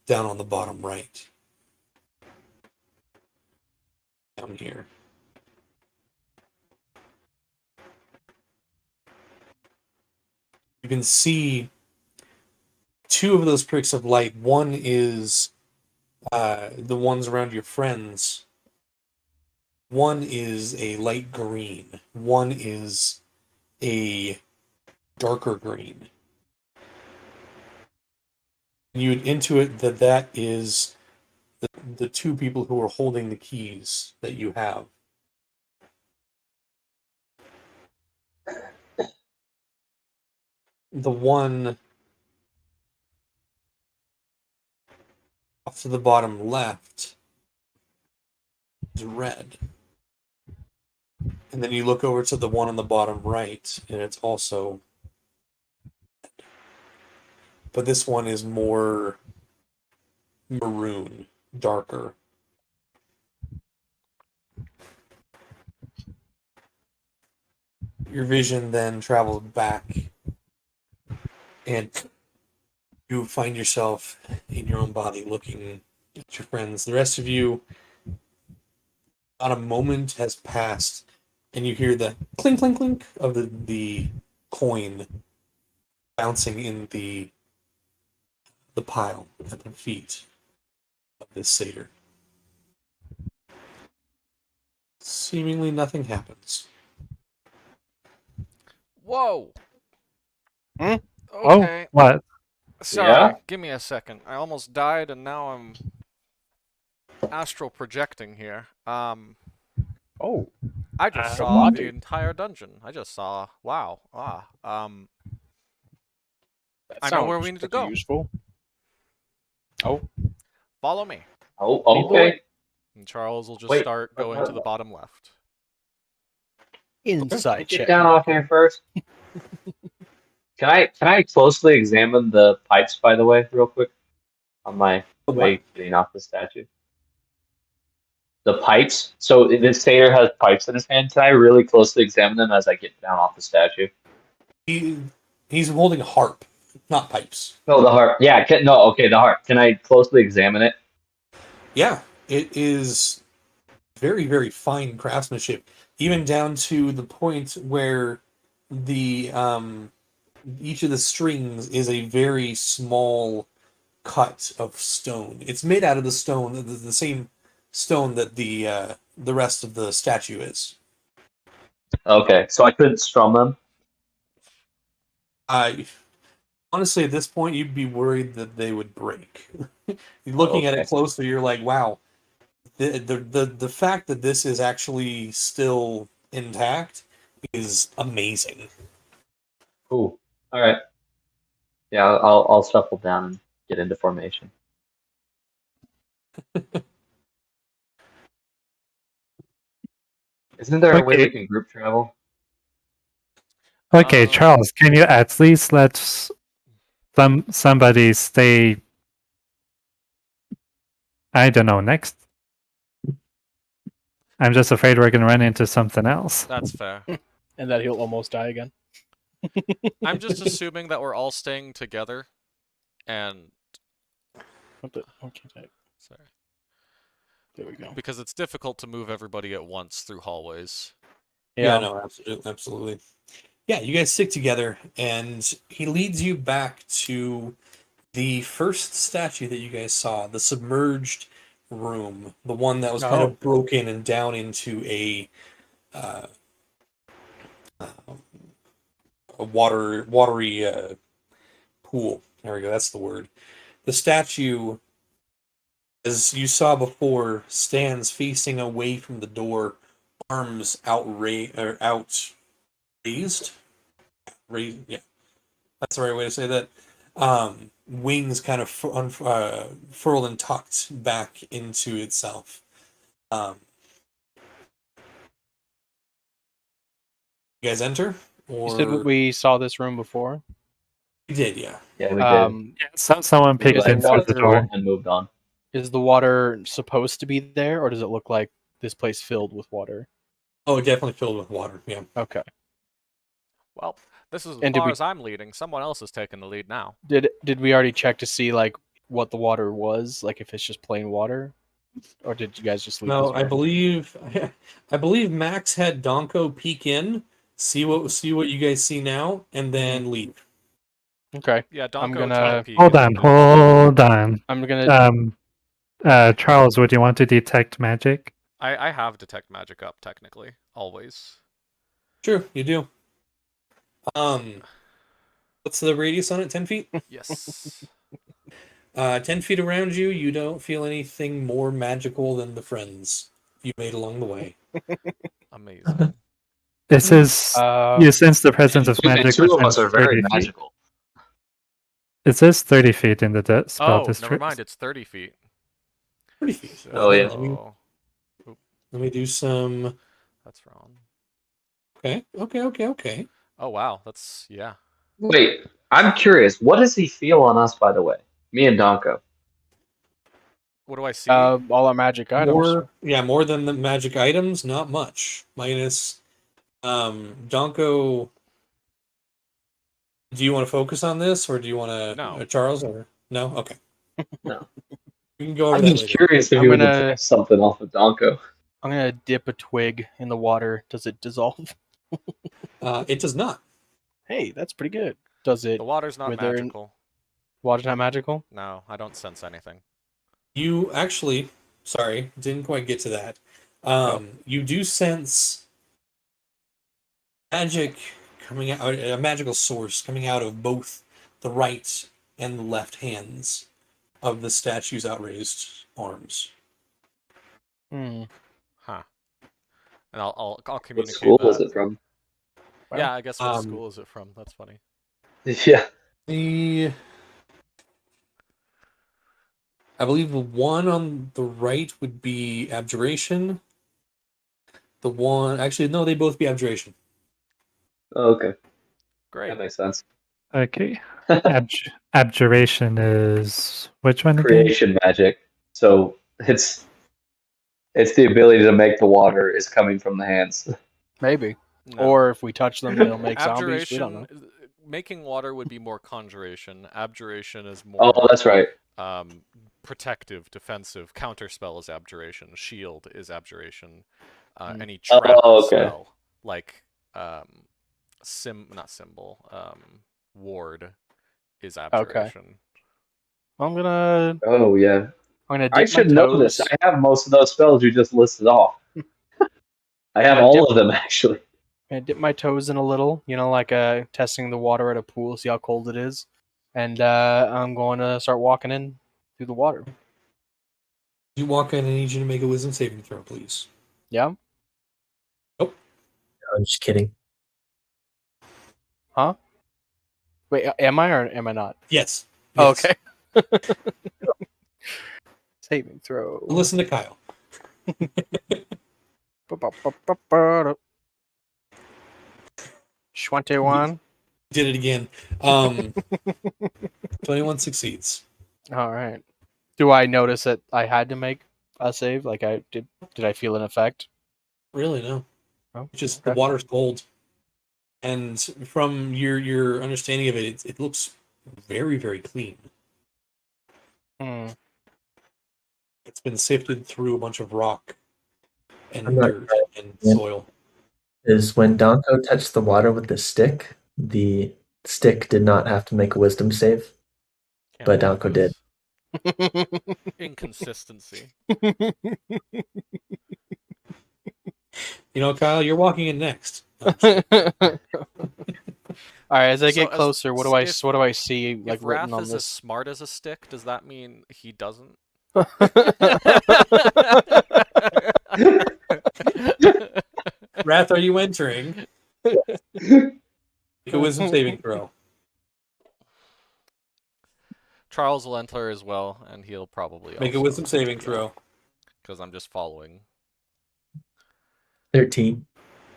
down on the bottom right. Down here. You can see 2 of those pricks of light. One is the ones around your friends. One is a light green. One is a darker green. You would intuit that is the 2 people who are holding the keys that you have. The one off to the bottom left is red. And then you look over to the one on the bottom right, and it's also red. But this one is more maroon, darker. Your vision then travels back, and you find yourself in your own body looking at your friends. The rest of you, not a moment has passed, and you hear the clink, clink, clink of the coin bouncing in the pile at the feet of this satyr. Seemingly nothing happens. Whoa. Hmm? Okay. Oh, what? Sorry. Yeah? Give me a second. I almost died, and now I'm astral projecting here. Oh, I just The saw the body. entire dungeon. I just saw. Wow. that I know where we sounds need to pretty go. useful. Oh, Follow me. Oh, Lead the okay. way. And Charles will just Wait, start going to the bottom left. Insight Get check. down off here first. Can I closely examine the pipes, by the way, real quick? On my way getting off the statue. The pipes. So this satyr has pipes in his hand. Can I really closely examine them as I get down off the statue? He's holding a harp, not pipes. No, the harp. Yeah, okay, the harp. Can I closely examine it? Yeah, it is very, very fine craftsmanship, even down to the point where the each of the strings is a very small cut of stone. It's made out of the stone, the same stone that the rest of the statue is. Okay, so I couldn't strum them. I honestly, at this point, you'd be worried that they would break. Looking at Okay. it closer, you're like, wow. The fact that this is actually still intact is amazing. Cool. All right. Yeah, I'll shuffle down and get into formation. Isn't there a way Okay. we can group travel? Okay, Charles, can you at least let somebody stay? I don't know. Next, I'm just afraid we're gonna run into something else. That's fair. And that he'll almost die again. I'm just assuming that we're all staying together, and Okay, sorry, there we go. because it's difficult to move everybody at once through hallways. Yeah, no, absolutely. Yeah, you guys stick together, and he leads you back to the first statue that you guys saw, the submerged room, the one that was kind of broken and down into a watery pool. There we go. That's the word. The statue, as you saw before, stands facing away from the door, arms raised. Raised, yeah, that's the right way to say that. Wings kind of furled and tucked back into itself. You guys enter? Or... You said we saw this room before? We did, yeah. Yeah, we did. Yeah, someone picked Because in through the door. And moved on. Is the water supposed to be there, or does it look like this place filled with water? Oh, definitely filled with water, yeah. Okay. Well, this is as And did far we- as I'm leading. Someone else is taking the lead now. Did we already check to see like what the water was, like if it's just plain water, or did you guys just leave? No, this I room? believe Max had Donko peek in, see what you guys see now, and then leave. Okay. Yeah, I'm Donko gonna- took a peek Hold and on, hold on. I'm gonna. Charles, would you want to detect magic? I have detect magic up technically always. Sure, you do. What's the radius on it? 10 feet? Yes. 10 feet around you, you don't feel anything more magical than the friends you made along the way. Amazing. This is you sense the presence of magic. Two of within us are very 30 feet. magical. It says 30 feet in the spell Oh, district. never mind. It's 30 feet. 30 feet. So, Oh, yeah. Let me do some... That's wrong. Okay. Oh, wow. That's, yeah. Wait, I'm curious. What does he feel on us, by the way? Me and Donko. What do I see? All our magic items. More than the magic items, not much. Minus, Donko. Do you want to focus on this, or do you want to, No. Charles, or no? Okay. No. We can go over I'm that just later. curious if I'm he would gonna- detect something off of Donko. I'm gonna dip a twig in the water. Does it dissolve? It does not. Hey, that's pretty good. Does it? The water's not wither- magical. Water's not magical. No, I don't sense anything. You actually, sorry, didn't quite get to that. You do sense magic coming out, a magical source coming out of both the right and the left hands of the statue's outraised arms. Hmm. Huh. And I'll What communicate school that. is it from? Yeah, I guess what Um, school is it from? That's funny. Yeah. I believe the one on the right would be abjuration. The one, actually, no, they both be abjuration. Oh, okay. Great. That makes sense. Okay. Abjuration is which one again? Creation magic. So it's the ability to make the water is coming from the hands. Maybe. No. Or if we touch them, they'll make zombies. We don't know. Abjuration, making water would be more conjuration. Abjuration is more Oh, that's right. protective, defensive. Counterspell is abjuration. Shield is abjuration. Any Oh, trap okay. spell, like not symbol, ward is abjuration. I'm gonna Oh, yeah. dip I should my know toes. this. I have most of those spells you just listed off. I have Yeah, all dip- of them, actually. I dip my toes in a little, like testing the water at a pool, see how cold it is, and I'm going to start walking in through the water. You walk in, I need you to make a wisdom saving throw, please. Yeah. I'm just kidding. Huh? Wait, am I or am I not? Yes. Oh, Yes. okay. Saving throw. Listen to Kyle. Schwante Did it again. 21 succeeds. All right. Do I notice that I had to make a save? Like I did? Did I feel an effect? Really, no. Oh, Just okay. the water's cold. And from your understanding of it, it looks very, very clean. Hmm. It's been sifted through a bunch of rock and I'm not dirt and Yeah. soil. Is when Donko touched the water with the stick did not have to make a wisdom save, Can't but believe Donko did. this. Inconsistency. You know, Kyle, you're walking in next. All right. As I So get closer, what do I see like If written Wrath on is this? as smart as a stick, does that mean he doesn't? Wrath, are you entering? Make a wisdom saving throw. Charles will enter as well, and he'll probably Make a also wisdom saving throw. because I'm just following. 13.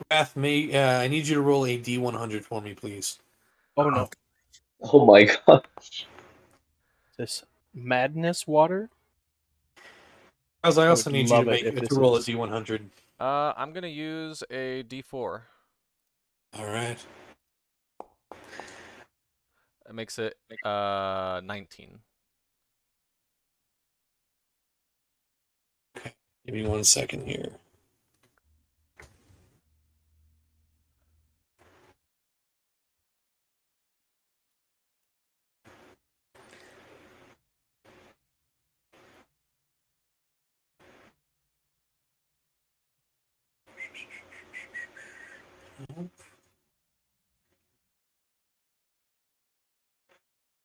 Wrath, I need you to roll a D100 for me, please. Oh no! Oh my god. This madness water. Because I also would need you love to it if this roll a is- D100. I'm gonna use a D4. All right. It makes it 19. Give me 1 second here.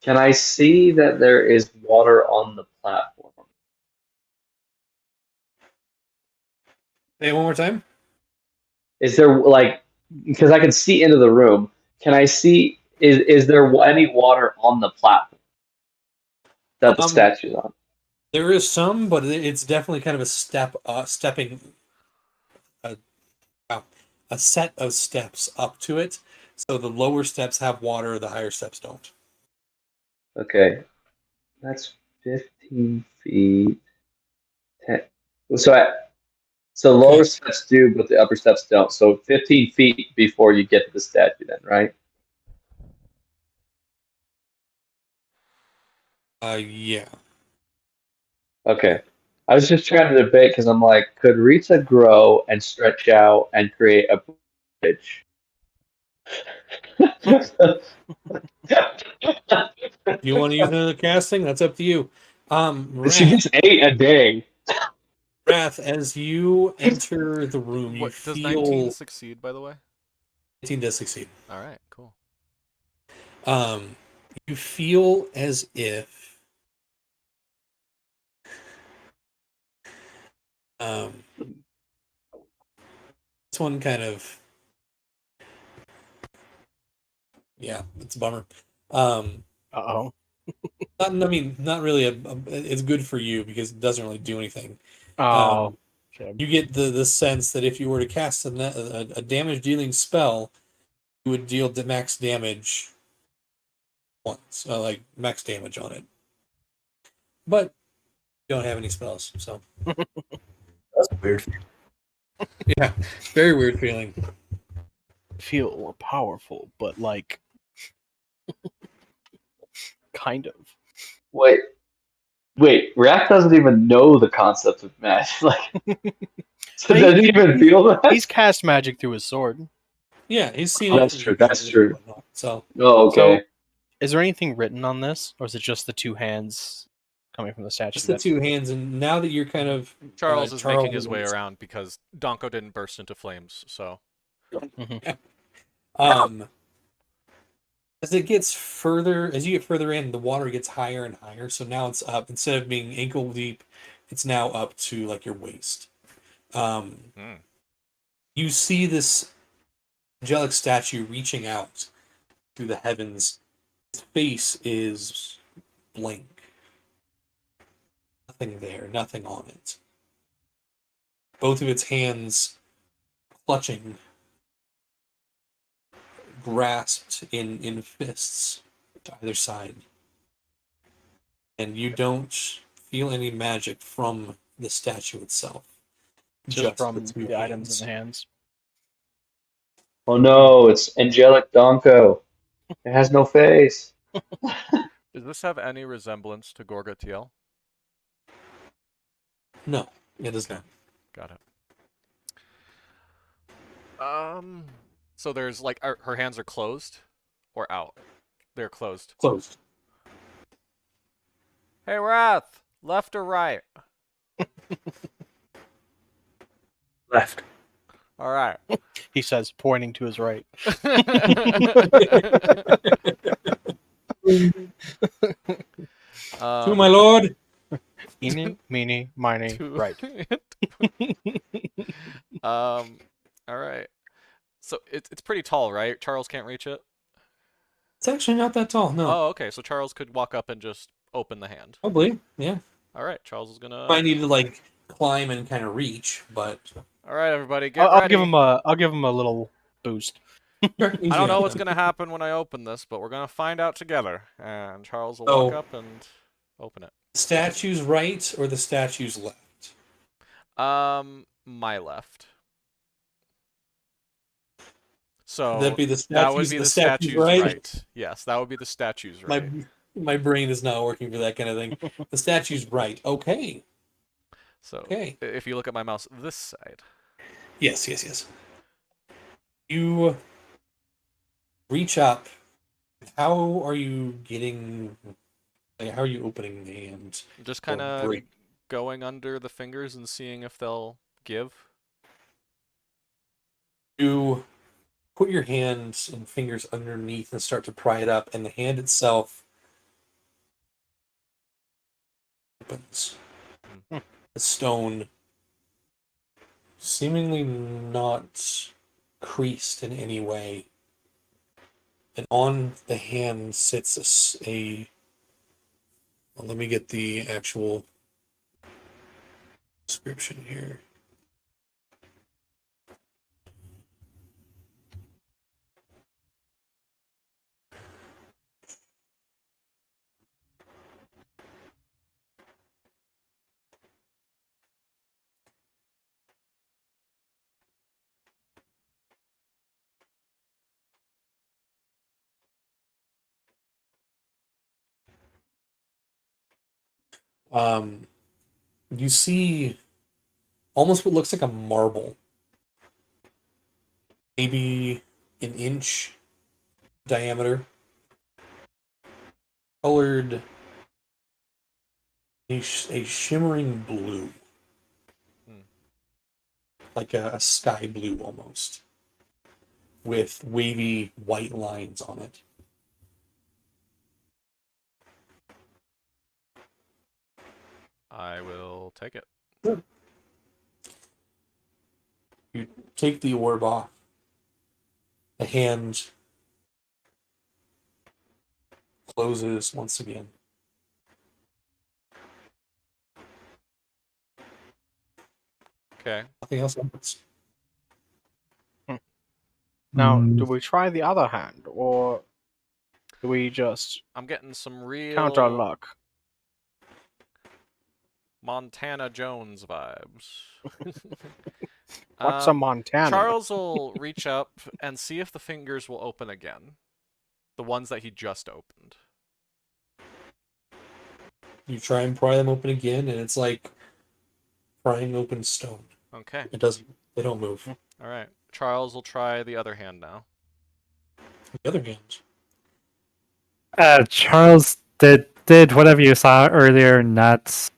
Can I see that there is water on the platform? Say it one more time. Is there like because I can see into the room? Can I see is there any water on the platform that the statue's on? There is some, but it's definitely kind of a stepping a set of steps up to it. So the lower steps have water, the higher steps don't. Okay, that's 15 feet. 10. So lower Okay. steps do, but the upper steps don't. So 15 feet before you get to the statue, then, right? Yeah. Okay. I was just trying to debate because I'm like, could Rita grow and stretch out and create a bridge? If you want to use another casting, that's up to you. She gets 8 a day. Wrath, as you enter the room, you What does feel 19 succeed, by the way? 18 does succeed. All right, cool. You feel as if this one kind of it's a bummer. Uh-oh. Not really it's good for you because it doesn't really do anything. Oh. You get the sense that if you were to cast a damage dealing spell, you would deal the max damage once, like max damage on it. But you don't have any spells, so That's weird. yeah, very weird feeling. Feel powerful, but like kind of. Wait, Raph doesn't even know the concept of magic. Like, so does he even feel that? He's cast magic through his sword. Yeah, he's seen Oh, it. that's true. That's true. So, Oh, okay. So, is there anything written on this, or is it just the two hands coming from the statue? just the two hands, and now that you're kind of Charles is making his way is- around because Donko didn't burst into flames, so. As you get further in, the water gets higher and higher. So now it's up. Instead of being ankle deep, it's now up to like your waist. You see this angelic statue reaching out through the heavens. His face is blank. nothing there, nothing on it. Both of its hands clutching, grasped in fists to either side. And you don't feel any magic from the statue itself. Just from the two the items hands. in the hands. Oh no, it's angelic Donko. It has no face. Does this have any resemblance to Gorgatiel? No, it does Okay. not. Got it. So there's like her hands are closed or out? They're closed. Closed. Hey, Wrath! Left or right? Left. All right. He says, pointing to his right. To my lord. Eeny, meeny, miny, To- right. All right. So it's pretty tall, right? Charles can't reach it. It's actually not that tall. No, Oh, okay. So Charles could walk up and just open the hand. probably. Yeah, All right. Charles is gonna. I need to like climb and kind of reach, but All right, everybody, get I'll ready. give him a little boost. I don't know what's gonna happen when I open this, but we're gonna find out together. And Charles will walk So- up and open it. Statue's right or the statue's left? My left. So That'd be the that would statue's- be the the statue's statue's right? right. Yes, that would be the statue's right. My brain is not working for that kind of thing. The statue's right. Okay. So Okay. if you look at my mouse this side. Yes. You reach up. How are you getting? Like, how are you opening the hand? Just kind of break. going under the fingers and seeing if they'll give. You put your hands and fingers underneath and start to pry it up, and the hand itself opens. The stone, seemingly not creased in any way, and on the hand sits a well, let me get the actual description here. You see almost what looks like a marble, maybe an inch diameter, colored a shimmering blue, like a sky blue almost, with wavy white lines on it. I will take it. You take the orb off. The hand closes once again. Okay. Nothing else happens. Now, Mm. do we try the other hand, or do we just I'm getting some real count our luck? Montana Jones vibes. What's a Montana? Charles will reach up and see if the fingers will open again. The ones that he just opened. You try and pry them open again, and it's like prying open stone. Okay. It doesn't. They don't move. All right. Charles will try the other hand now. The other hand. Charles, did whatever you saw earlier not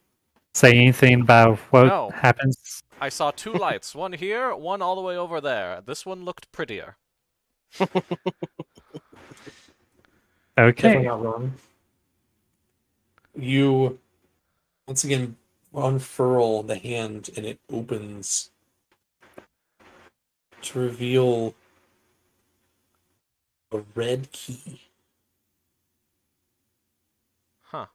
say anything about what No. happens? I saw two lights. One here, one all the way over there. This one looked prettier. Definitely Okay. not wrong. You once again unfurl the hand, and it opens to reveal a red key. Huh.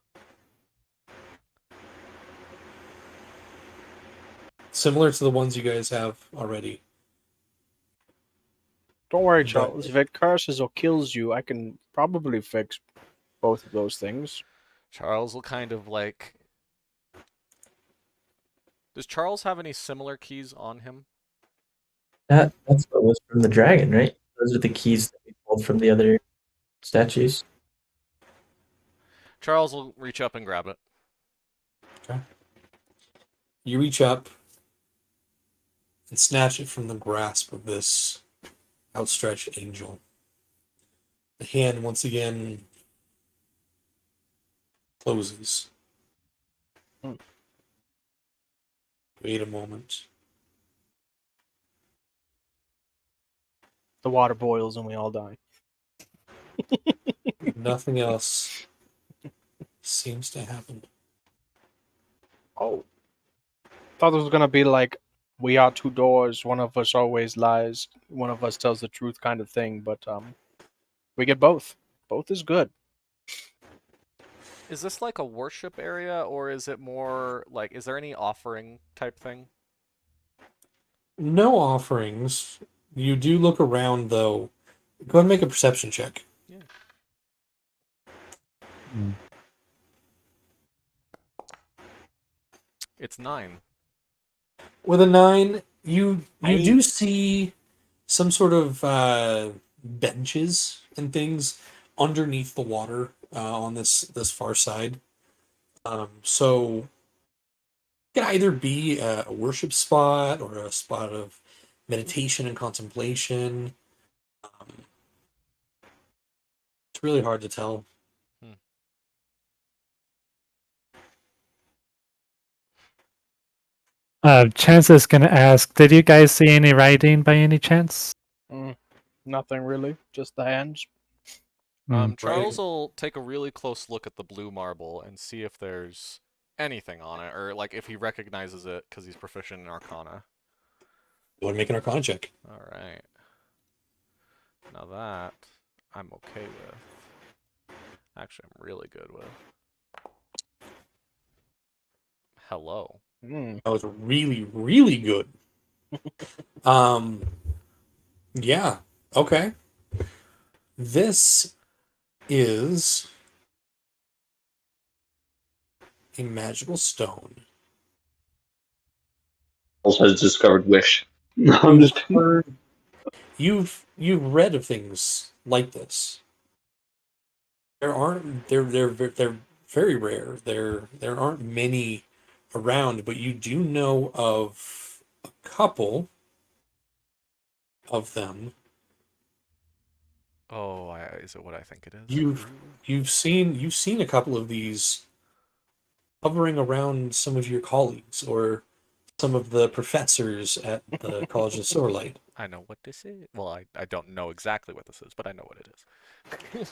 similar to the ones you guys have already. Don't worry, But- Charles. If it curses or kills you, I can probably fix both of those things. Charles will kind of like. Does Charles have any similar keys on him? That's what was from the dragon, right? Those are the keys that we pulled from the other statues. Charles will reach up and grab it. You reach up and snatch it from the grasp of this outstretched angel. The hand once again closes. Hmm. Wait a moment. The water boils and we all die. Nothing else seems to happen. Oh. Thought this was gonna be like, we are two doors, one of us always lies, one of us tells the truth kind of thing, but we get both. Both is good. Is this like a worship area, or is it more like, is there any offering type thing? No offerings. You do look around, though. Go ahead and make a perception check. It's 9. With a 9, you do see some sort of benches and things underneath the water on this far side. So it can either be a worship spot or a spot of meditation and contemplation. It's really hard to tell. Chance is gonna ask, did you guys see any writing by any chance? Nothing really, just the hands. Charles will take a really close look at the blue marble and see if there's anything on it, or like if he recognizes it because he's proficient in Arcana. You want to make an Arcana check? All right. Now that I'm okay with. Actually, I'm really good with. Hello. That was really, really good. Yeah. Okay. This is a magical stone. Also has discovered wish. No, I'm just You've read of things like this. They're very rare. There aren't many around, but you do know of a couple of them. Oh, is it what I think it is? You've seen a couple of these hovering around some of your colleagues or some of the professors at the College of Silverlight. I know what this is. Well, I don't know exactly what this is, but I know what it is.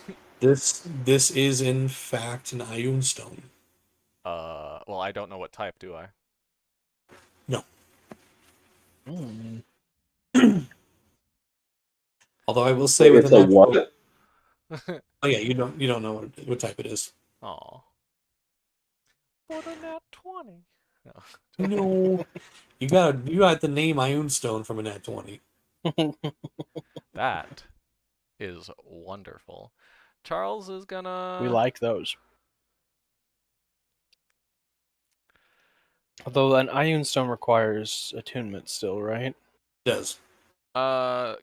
This is in fact an Ioun stone. Well, I don't know what type, do I? No. Although I will say with it's a what? Oh yeah, you don't know what type it is. Aw. What a nat 20. No. No. You got the name Ioun stone from a nat 20. That is wonderful. Charles is gonna. We like those. Although an Ioun stone requires attunement still, right? It does.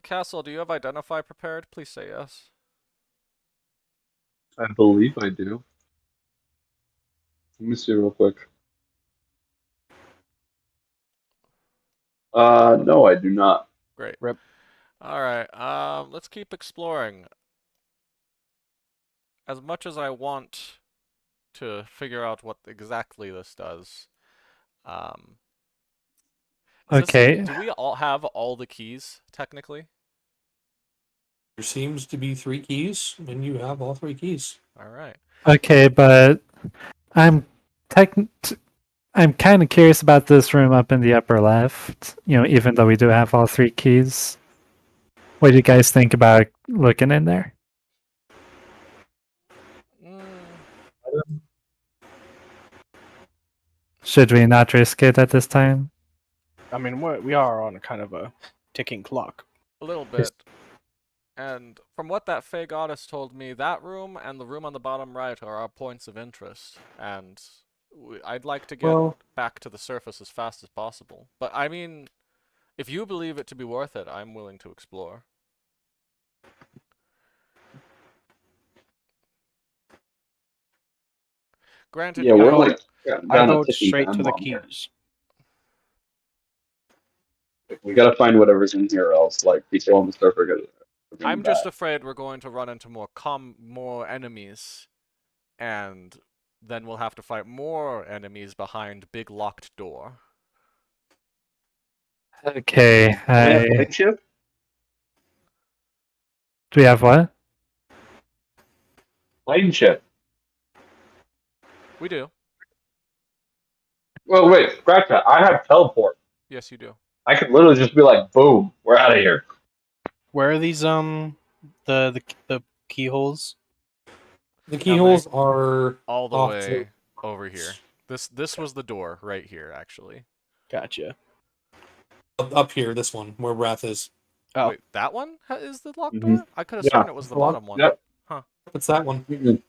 Castle, do you have Identify prepared? Please say yes. I believe I do. Let me see real quick. No, I do not. Great. Rip. All right. Let's keep exploring. As much as I want to figure out what exactly this does, Okay. do we all have all the keys technically? There seems to be 3 keys, and you have all 3 keys. All right. Okay, but I'm kind of curious about this room up in the upper left. Even though we do have all 3 keys, what do you guys think about looking in there? Should we not risk it at this time? I mean, we are on a kind of a ticking clock. A little bit. And from what that Fey goddess told me, that room and the room on the bottom right are our points of interest. And I'd like to get Well, back to the surface as fast as possible. But I mean, if you believe it to be worth it, I'm willing to explore. Granted, Yeah, we're like I down a vote ticking straight time to the bomb here. keys. We gotta find whatever's in here, else like people on the surf are gonna. I'm just afraid we're going to run into more enemies, and then we'll have to fight more enemies behind big locked door. Okay, Light ship? do we have what? Light ship. We do. Well, wait, scratch that. I have teleport. Yes, you do. I could literally just be like, boom, we're out of here. Where are these the keyholes? the keyholes are All the off way over here. This was the door right here, actually. Gotcha. up here. This one where Wrath is. Oh. Wait, that one is the locked Mhm. door? I could have Yeah. sworn it was the bottom one. Yep. It's that one. Mhm. You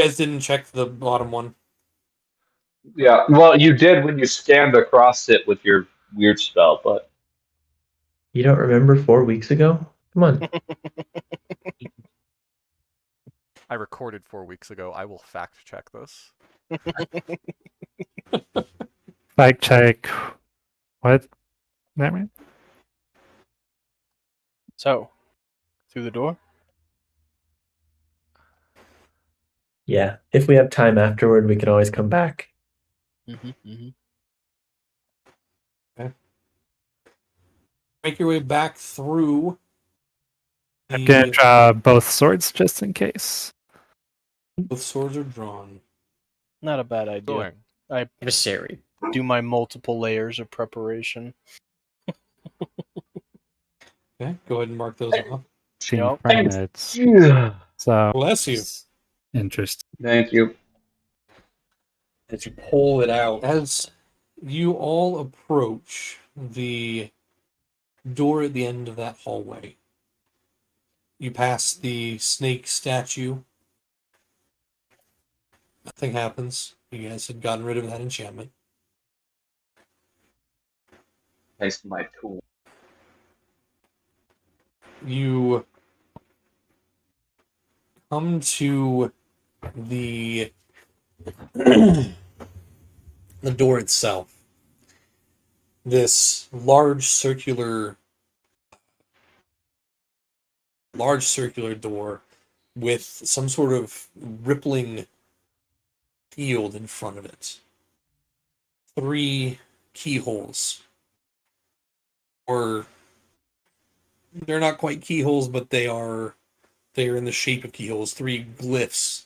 guys didn't check the bottom one. Yeah, well, you did when you scanned across it with your weird spell, but You don't remember 4 weeks ago? Come on. I recorded 4 weeks ago. I will fact check this. Fact check. What? Never mind. So, through the door? Yeah, if we have time afterward, we can always come back. Make your way back through. I'm gonna draw both swords just in case. Both swords are drawn. Not a bad idea. Going. I Adversary. do my multiple layers of preparation. Okay, go ahead and mark those off. Team Yep. credits. yeah. So Bless you. interesting. Thank you. As you pull it out, as you all approach the door at the end of that hallway, you pass the snake statue. Nothing happens. You guys had gotten rid of that enchantment. Nice, my tool. You come to the the door itself. This large circular door with some sort of rippling field in front of it. 3 keyholes. Or they're not quite keyholes, but they are in the shape of keyholes. 3 glyphs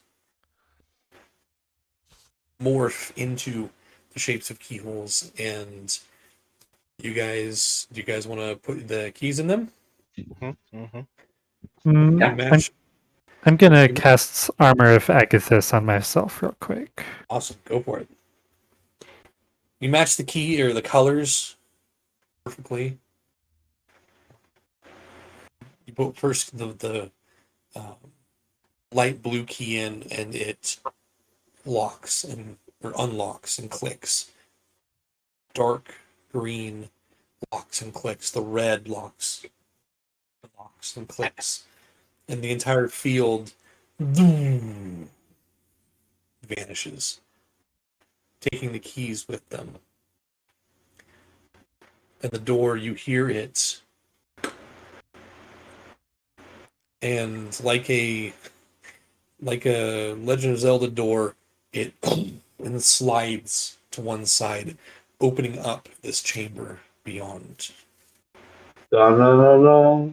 morph into the shapes of keyholes, and do you guys want to put the keys in them? Match. I'm gonna cast Armor of Agathis on myself real quick. Awesome, go for it. You match the key or the colors perfectly. You put first the light blue key in, and it locks or unlocks and clicks. Dark green locks and clicks. The red locks and clicks, and the entire field vanishes, taking the keys with them. And the door, you hear it, and like a Legend of Zelda door, it and slides to one side, opening up this chamber beyond. Da-da-da-da.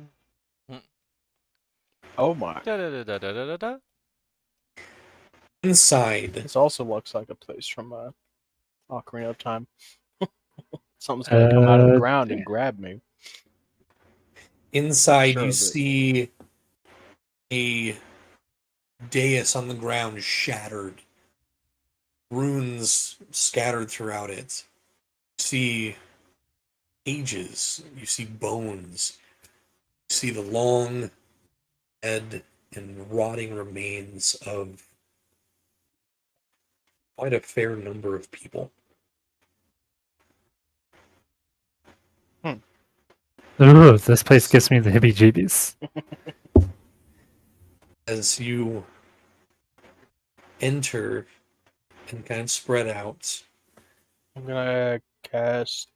Oh my. Da-da-da-da-da-da-da. Inside, This also looks like a place from Ocarina of Time. Something's gonna come out of the ground and grab me. inside Sure you of it. see a dais on the ground shattered, runes scattered throughout it. You see cages, you see bones, you see the long dead and rotting remains of quite a fair number of people. Ooh, this place gives me the heebie-jeebies. As you enter and kind of spread out, I'm gonna cast.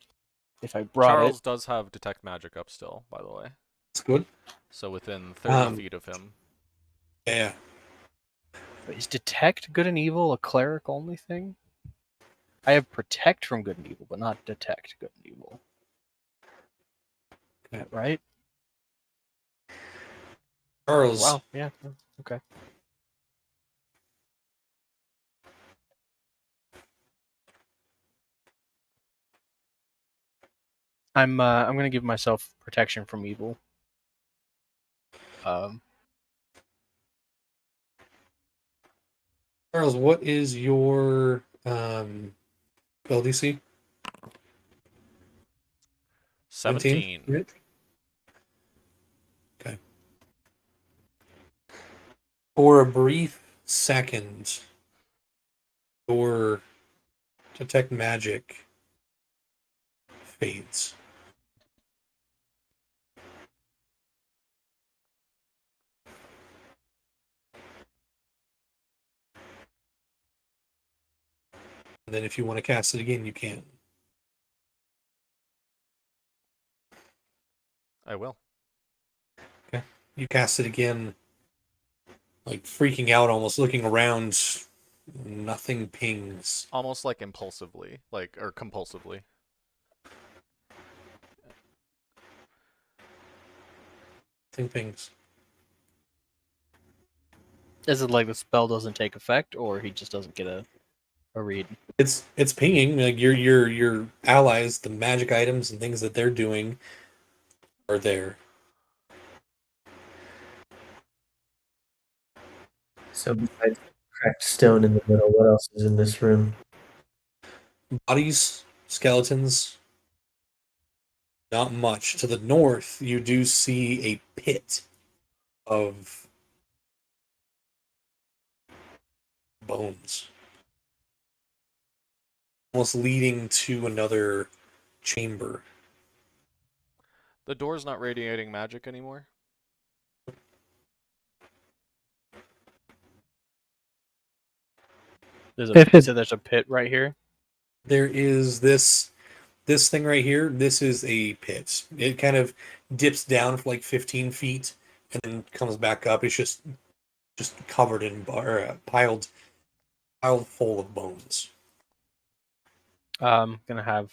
If I brought Charles it, does have detect magic up still, by the way. it's good. So within 30 Um, feet of him. Yeah. is detect good and evil a cleric only thing? I have protect from good and evil, but not detect good and evil. Okay. Right? Charles, Wow. Yeah. Okay. I'm gonna give myself protection from evil. Charles, what is your LDC? 17. Right? Okay. For a brief second, your detect magic fades. And then if you want to cast it again, you can. I will. Okay. You cast it again, like freaking out, almost looking around. Nothing pings. Almost like impulsively, or compulsively. Nothing pings. Is it like the spell doesn't take effect, or he just doesn't get a read? It's pinging. Like your allies, the magic items and things that they're doing are there. So besides the cracked stone in the middle, what else is in this room? Bodies, skeletons, not much. To the north, you do see a pit of bones, almost leading to another chamber. The door's not radiating magic anymore. There's a pit right here. There is this thing right here. This is a pit. It kind of dips down for like 15 feet and then comes back up. It's just covered in piled full of bones. Gonna have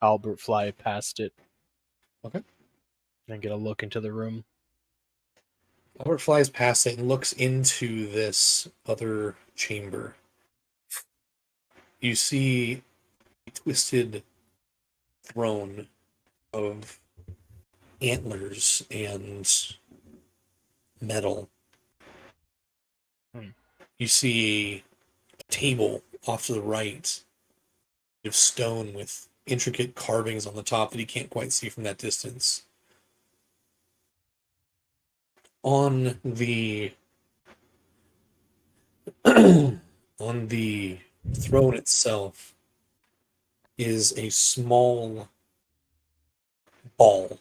Albert fly past it. Okay. And get a look into the room. Albert flies past it and looks into this other chamber. You see a twisted throne of antlers and metal. You see a table off to the right of stone with intricate carvings on the top that you can't quite see from that distance. On the on the throne itself is a small ball.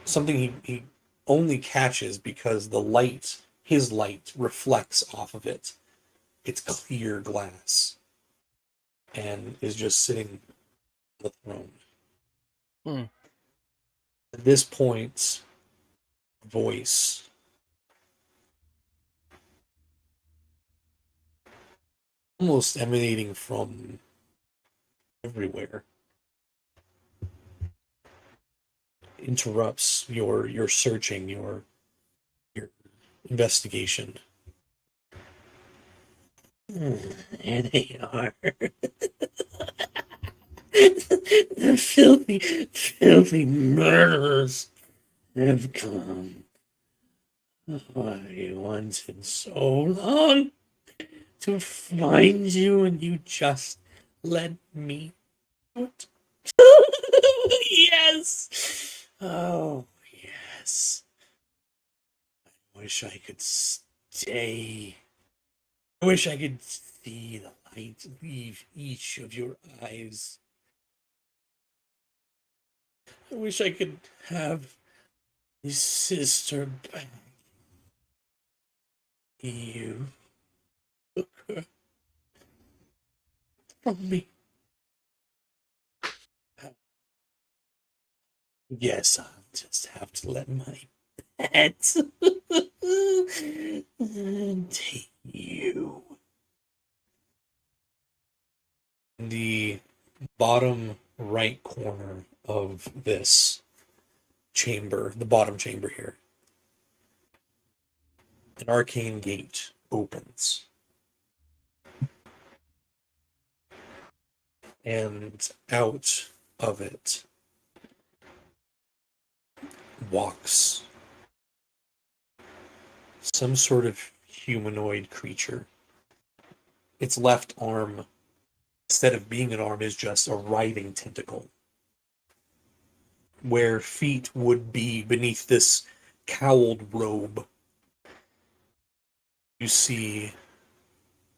Something he only catches because his light reflects off of it. It's clear glass and is just sitting on the throne. At this point, voice almost emanating from everywhere interrupts your searching, your investigation. There they are. The filthy murderers have come. I wanted so long to find you, and you just let me Yes! Oh, yes. I wish I could stay. I wish I could see the light leave each of your eyes. I wish I could have his sister back. You took her from me. Yes, I'll just have to let my pet take you. The bottom right corner of this chamber, the bottom chamber here, an arcane gate opens. And out of it walks some sort of humanoid creature. Its left arm, instead of being an arm, is just a writhing tentacle. Where feet would be beneath this cowled robe, you see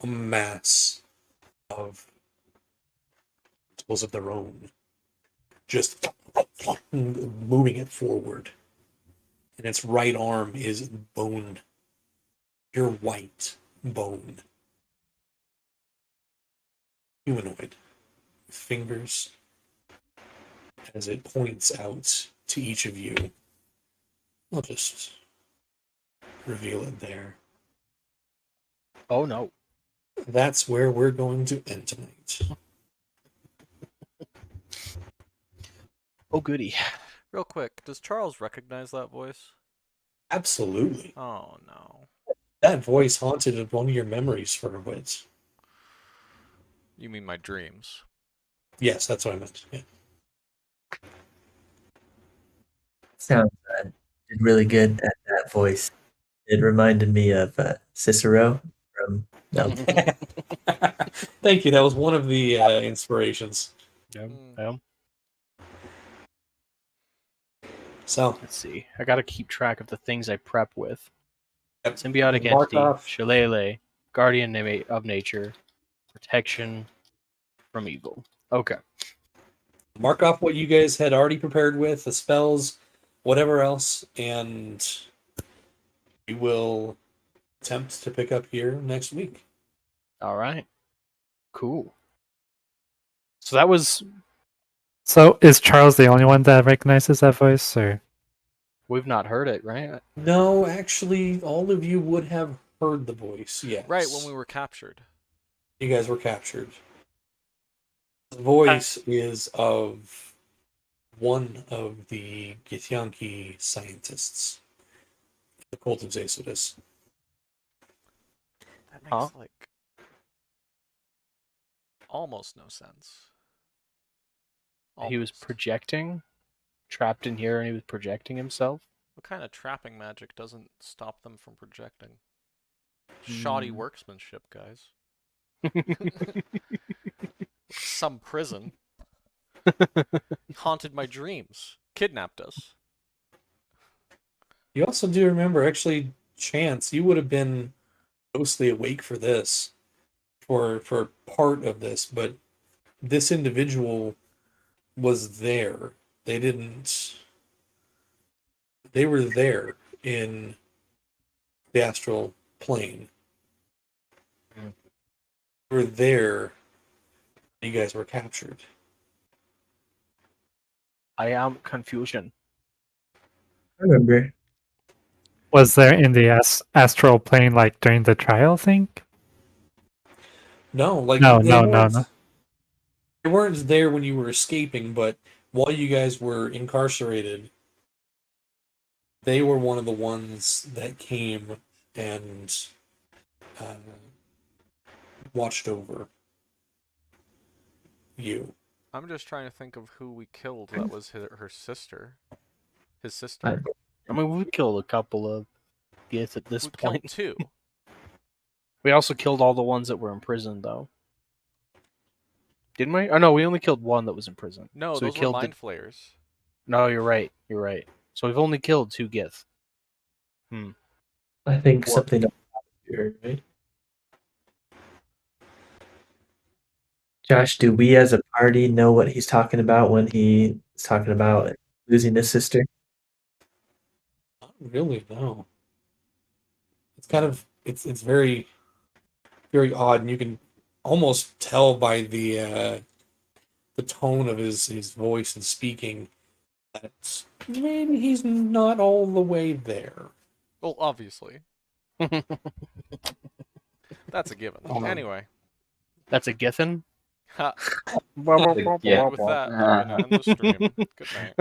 a mass of tools of their own, just moving it forward. And its right arm is bone, pure white bone. Humanoid. Fingers as it points out to each of you. I'll just reveal it there. Oh no. That's where we're going to end tonight. Oh goody. Real quick, does Charles recognize that voice? Absolutely. Oh no. That voice haunted one of your memories for a bit. You mean my dreams? Yes, that's what I meant. Yeah. Sounds did really good at that voice. It reminded me of Cicero from. No, Thank you. That was one of the inspirations. Yeah. So Let's see. I gotta keep track of the things I prep with. Yep. Symbiotic Mark entity, off. Shillelagh, Guardian of Nature, Protection from Evil. Okay. mark off what you guys had already prepared with, the spells, whatever else, and we will attempt to pick up here next week. All right. Cool. So that was. So is Charles the only one that recognizes that voice, or? We've not heard it, right? No, actually, all of you would have heard the voice, yes. Right, when we were captured. You guys were captured. The voice is of one of the Githyanki scientists, the cult of Xaesodus. That makes, like, almost no sense. He was Almost. projecting, trapped in here, and he was projecting himself. What kind of trapping magic doesn't stop them from projecting? Shoddy workmanship, guys. Some prison. Haunted my dreams. Kidnapped us. You also do remember, actually, Chance, you would have been mostly awake for this, for part of this, but this individual was there. They were there in the astral plane. They were there. You guys were captured. I am confusion. I remember. Was there in the astral plane, like during the trial thing? No, like No. They weren't there when you were escaping, but while you guys were incarcerated, they were one of the ones that came and watched over you. I'm just trying to think of who we killed that was her sister. His sister. I mean, we killed a couple of Gith at this We point. killed two. We also killed all the ones that were in prison, though. Didn't we? Oh no, we only killed one that was in prison. No, so we those were killed mind flayers. No, you're right. You're right. So we've only killed 2 Gith. I think What? something else happened here, right? Josh, do we as a party know what he's talking about when he's talking about losing his sister? Not really, no. It's kind of it's very very odd, and you can almost tell by the tone of his voice and speaking that maybe he's not all the way there. Well, obviously. That's a given. Anyway. That's a Githin? Ha. Yeah. With that, I'm gonna end the stream. Good night.